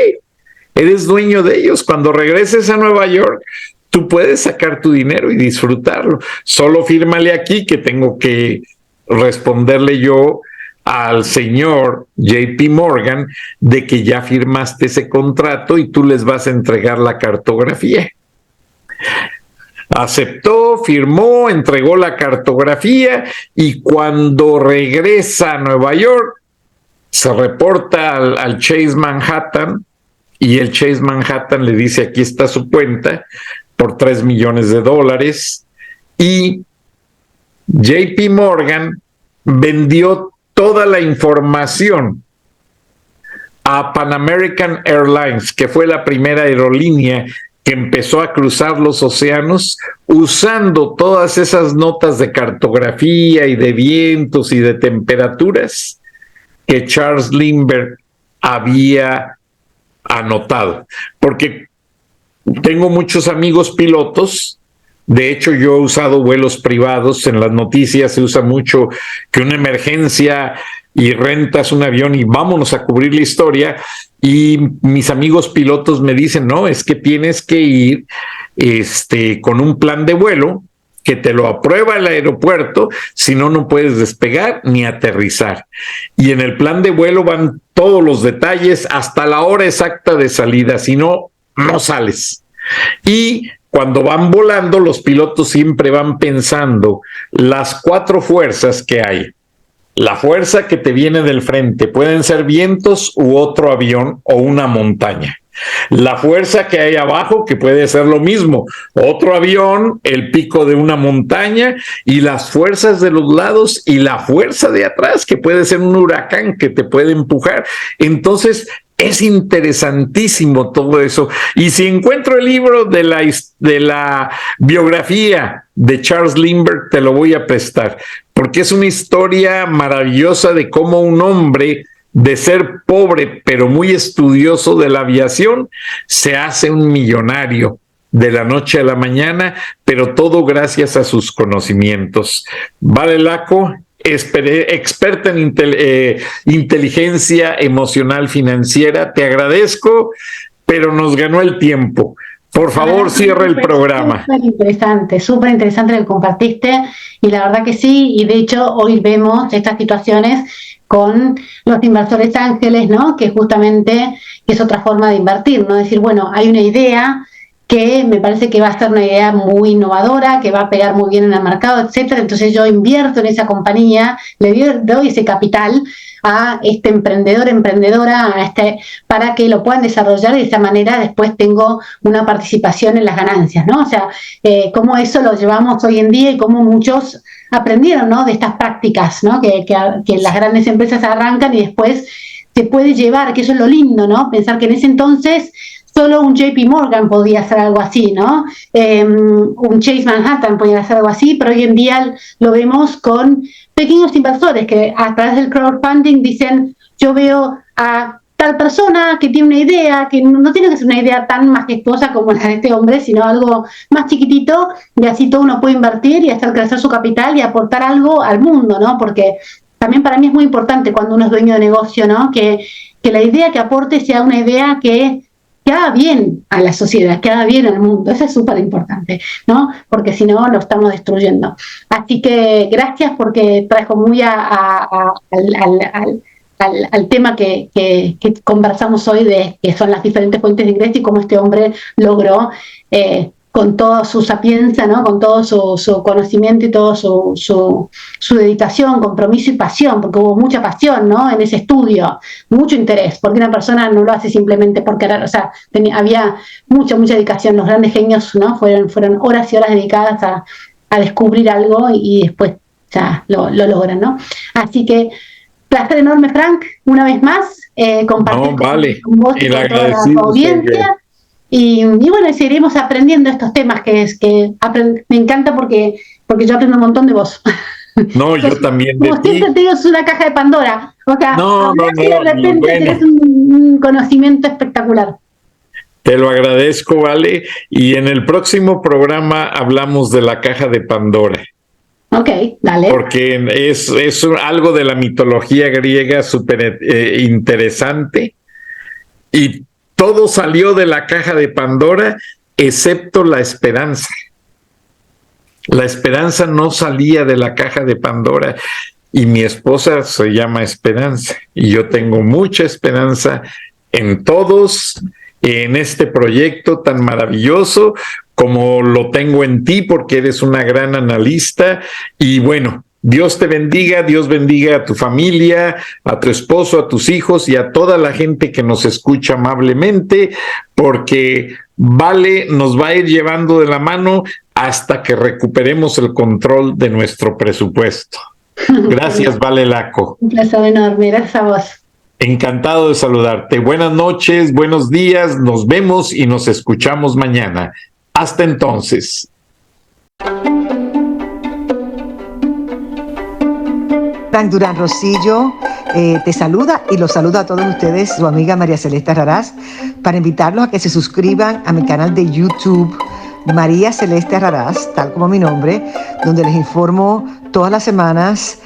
eres dueño de ellos. Cuando regreses a Nueva York, tú puedes sacar tu dinero y disfrutarlo. Solo fírmale aquí que tengo que responderle yo al señor JP Morgan de que ya firmaste ese contrato y tú les vas a entregar la cartografía. Aceptó, firmó, entregó la cartografía y cuando regresa a Nueva York, se reporta al Chase Manhattan y el Chase Manhattan le dice: aquí está su cuenta por $3 millones y JP Morgan vendió toda la información a Pan American Airlines, que fue la primera aerolínea que empezó a cruzar los océanos usando todas esas notas de cartografía y de vientos y de temperaturas que Charles Lindbergh había anotado. Porque tengo muchos amigos pilotos. De hecho, yo he usado vuelos privados. En las noticias se usa mucho que una emergencia y rentas un avión y vámonos a cubrir la historia. Y mis amigos pilotos me dicen: no, es que tienes que ir con un plan de vuelo que te lo aprueba el aeropuerto, si no, no puedes despegar ni aterrizar. Y en el plan de vuelo van todos los detalles hasta la hora exacta de salida, si no, no sales. Y cuando van volando, los pilotos siempre van pensando las 4 fuerzas que hay. La fuerza que te viene del frente, pueden ser vientos u otro avión o una montaña. La fuerza que hay abajo, que puede ser lo mismo, otro avión, el pico de una montaña, y las fuerzas de los lados y la fuerza de atrás, que puede ser un huracán que te puede empujar. Entonces, es interesantísimo todo eso. Y si encuentro el libro de la biografía de Charles Lindbergh, te lo voy a prestar, porque es una historia maravillosa de cómo un hombre de ser pobre pero muy estudioso de la aviación se hace un millonario de la noche a la mañana, pero todo gracias a sus conocimientos. Vale Laco, experta en inteligencia emocional financiera, te agradezco, pero nos ganó el tiempo. Por favor, cierra el programa. Súper interesante lo que compartiste, y la verdad que sí, y de hecho hoy vemos estas situaciones con los inversores ángeles, ¿no? Que justamente es otra forma de invertir, ¿no? Decir, bueno, hay una idea que me parece que va a ser una idea muy innovadora, que va a pegar muy bien en el mercado, etcétera. Entonces yo invierto en esa compañía, le doy ese capital a este emprendedor, emprendedora, para que lo puedan desarrollar, y de esa manera después tengo una participación en las ganancias, ¿no? O sea, cómo eso lo llevamos hoy en día y cómo muchos aprendieron, ¿no? De estas prácticas, ¿no? Que las grandes empresas arrancan y después se puede llevar, que eso es lo lindo, ¿no? Pensar que en ese entonces solo un JP Morgan podía hacer algo así, ¿no? Un Chase Manhattan podía hacer algo así, pero hoy en día lo vemos con pequeños inversores que a través del crowdfunding dicen: yo veo a tal persona que tiene una idea, que no tiene que ser una idea tan majestuosa como la de este hombre, sino algo más chiquitito, y así todo uno puede invertir y hacer crecer su capital y aportar algo al mundo, ¿no? Porque también para mí es muy importante cuando uno es dueño de negocio, ¿no? Que la idea que aporte sea una idea que haga bien a la sociedad, que haga bien al mundo. Eso es súper importante, ¿no? Porque si no, lo estamos destruyendo. Así que gracias, porque trajo muy al tema que conversamos hoy, de que son las diferentes fuentes de ingreso y cómo este hombre logró, con toda su sapiencia, ¿no? Con todo su conocimiento y todo su dedicación, compromiso y pasión, porque hubo mucha pasión, ¿no? En ese estudio, mucho interés, porque una persona no lo hace simplemente por querer, o sea, había mucha dedicación. Los grandes genios, ¿no? Fueron horas y horas dedicadas a descubrir algo, y después ya lo logran, ¿no? Así que placer enorme, Frank, una vez más, compartir con vos y con toda la audiencia. Y bueno, seguiremos aprendiendo estos temas me encanta, porque yo aprendo un montón de vos. No, yo también de como ti. siempre te digo, es una caja de Pandora. O sea, de repente bueno. tienes un conocimiento espectacular. Te lo agradezco, Vale. Y en el próximo programa hablamos de la caja de Pandora. Ok, dale. Porque es algo de la mitología griega súper interesante. Y todo salió de la caja de Pandora, excepto la esperanza. La esperanza no salía de la caja de Pandora, y mi esposa se llama Esperanza, y yo tengo mucha esperanza en todos, en este proyecto tan maravilloso, como lo tengo en ti, porque eres una gran analista. Y bueno, Dios te bendiga, Dios bendiga a tu familia, a tu esposo, a tus hijos y a toda la gente que nos escucha amablemente, porque Vale nos va a ir llevando de la mano hasta que recuperemos el control de nuestro presupuesto. Gracias, Vale Laco. Un placer enorme, gracias a vos. Encantado de saludarte. Buenas noches, buenos días, nos vemos y nos escuchamos mañana. Hasta entonces. Frank Durán Rosillo te saluda y los saluda a todos ustedes, su amiga María Celeste Raraz, para invitarlos a que se suscriban a mi canal de YouTube, María Celeste Raraz, tal como mi nombre, donde les informo todas las semanas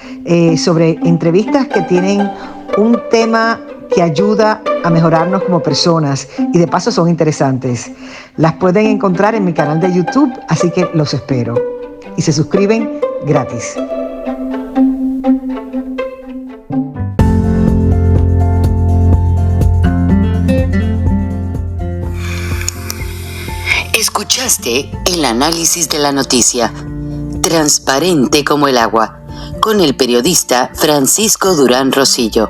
sobre entrevistas que tienen un tema que ayuda a mejorarnos como personas y de paso son interesantes. Las pueden encontrar en mi canal de YouTube, así que los espero. Y se suscriben gratis. Escuchaste el análisis de la noticia, transparente como el agua, con el periodista Francisco Durán Rosillo.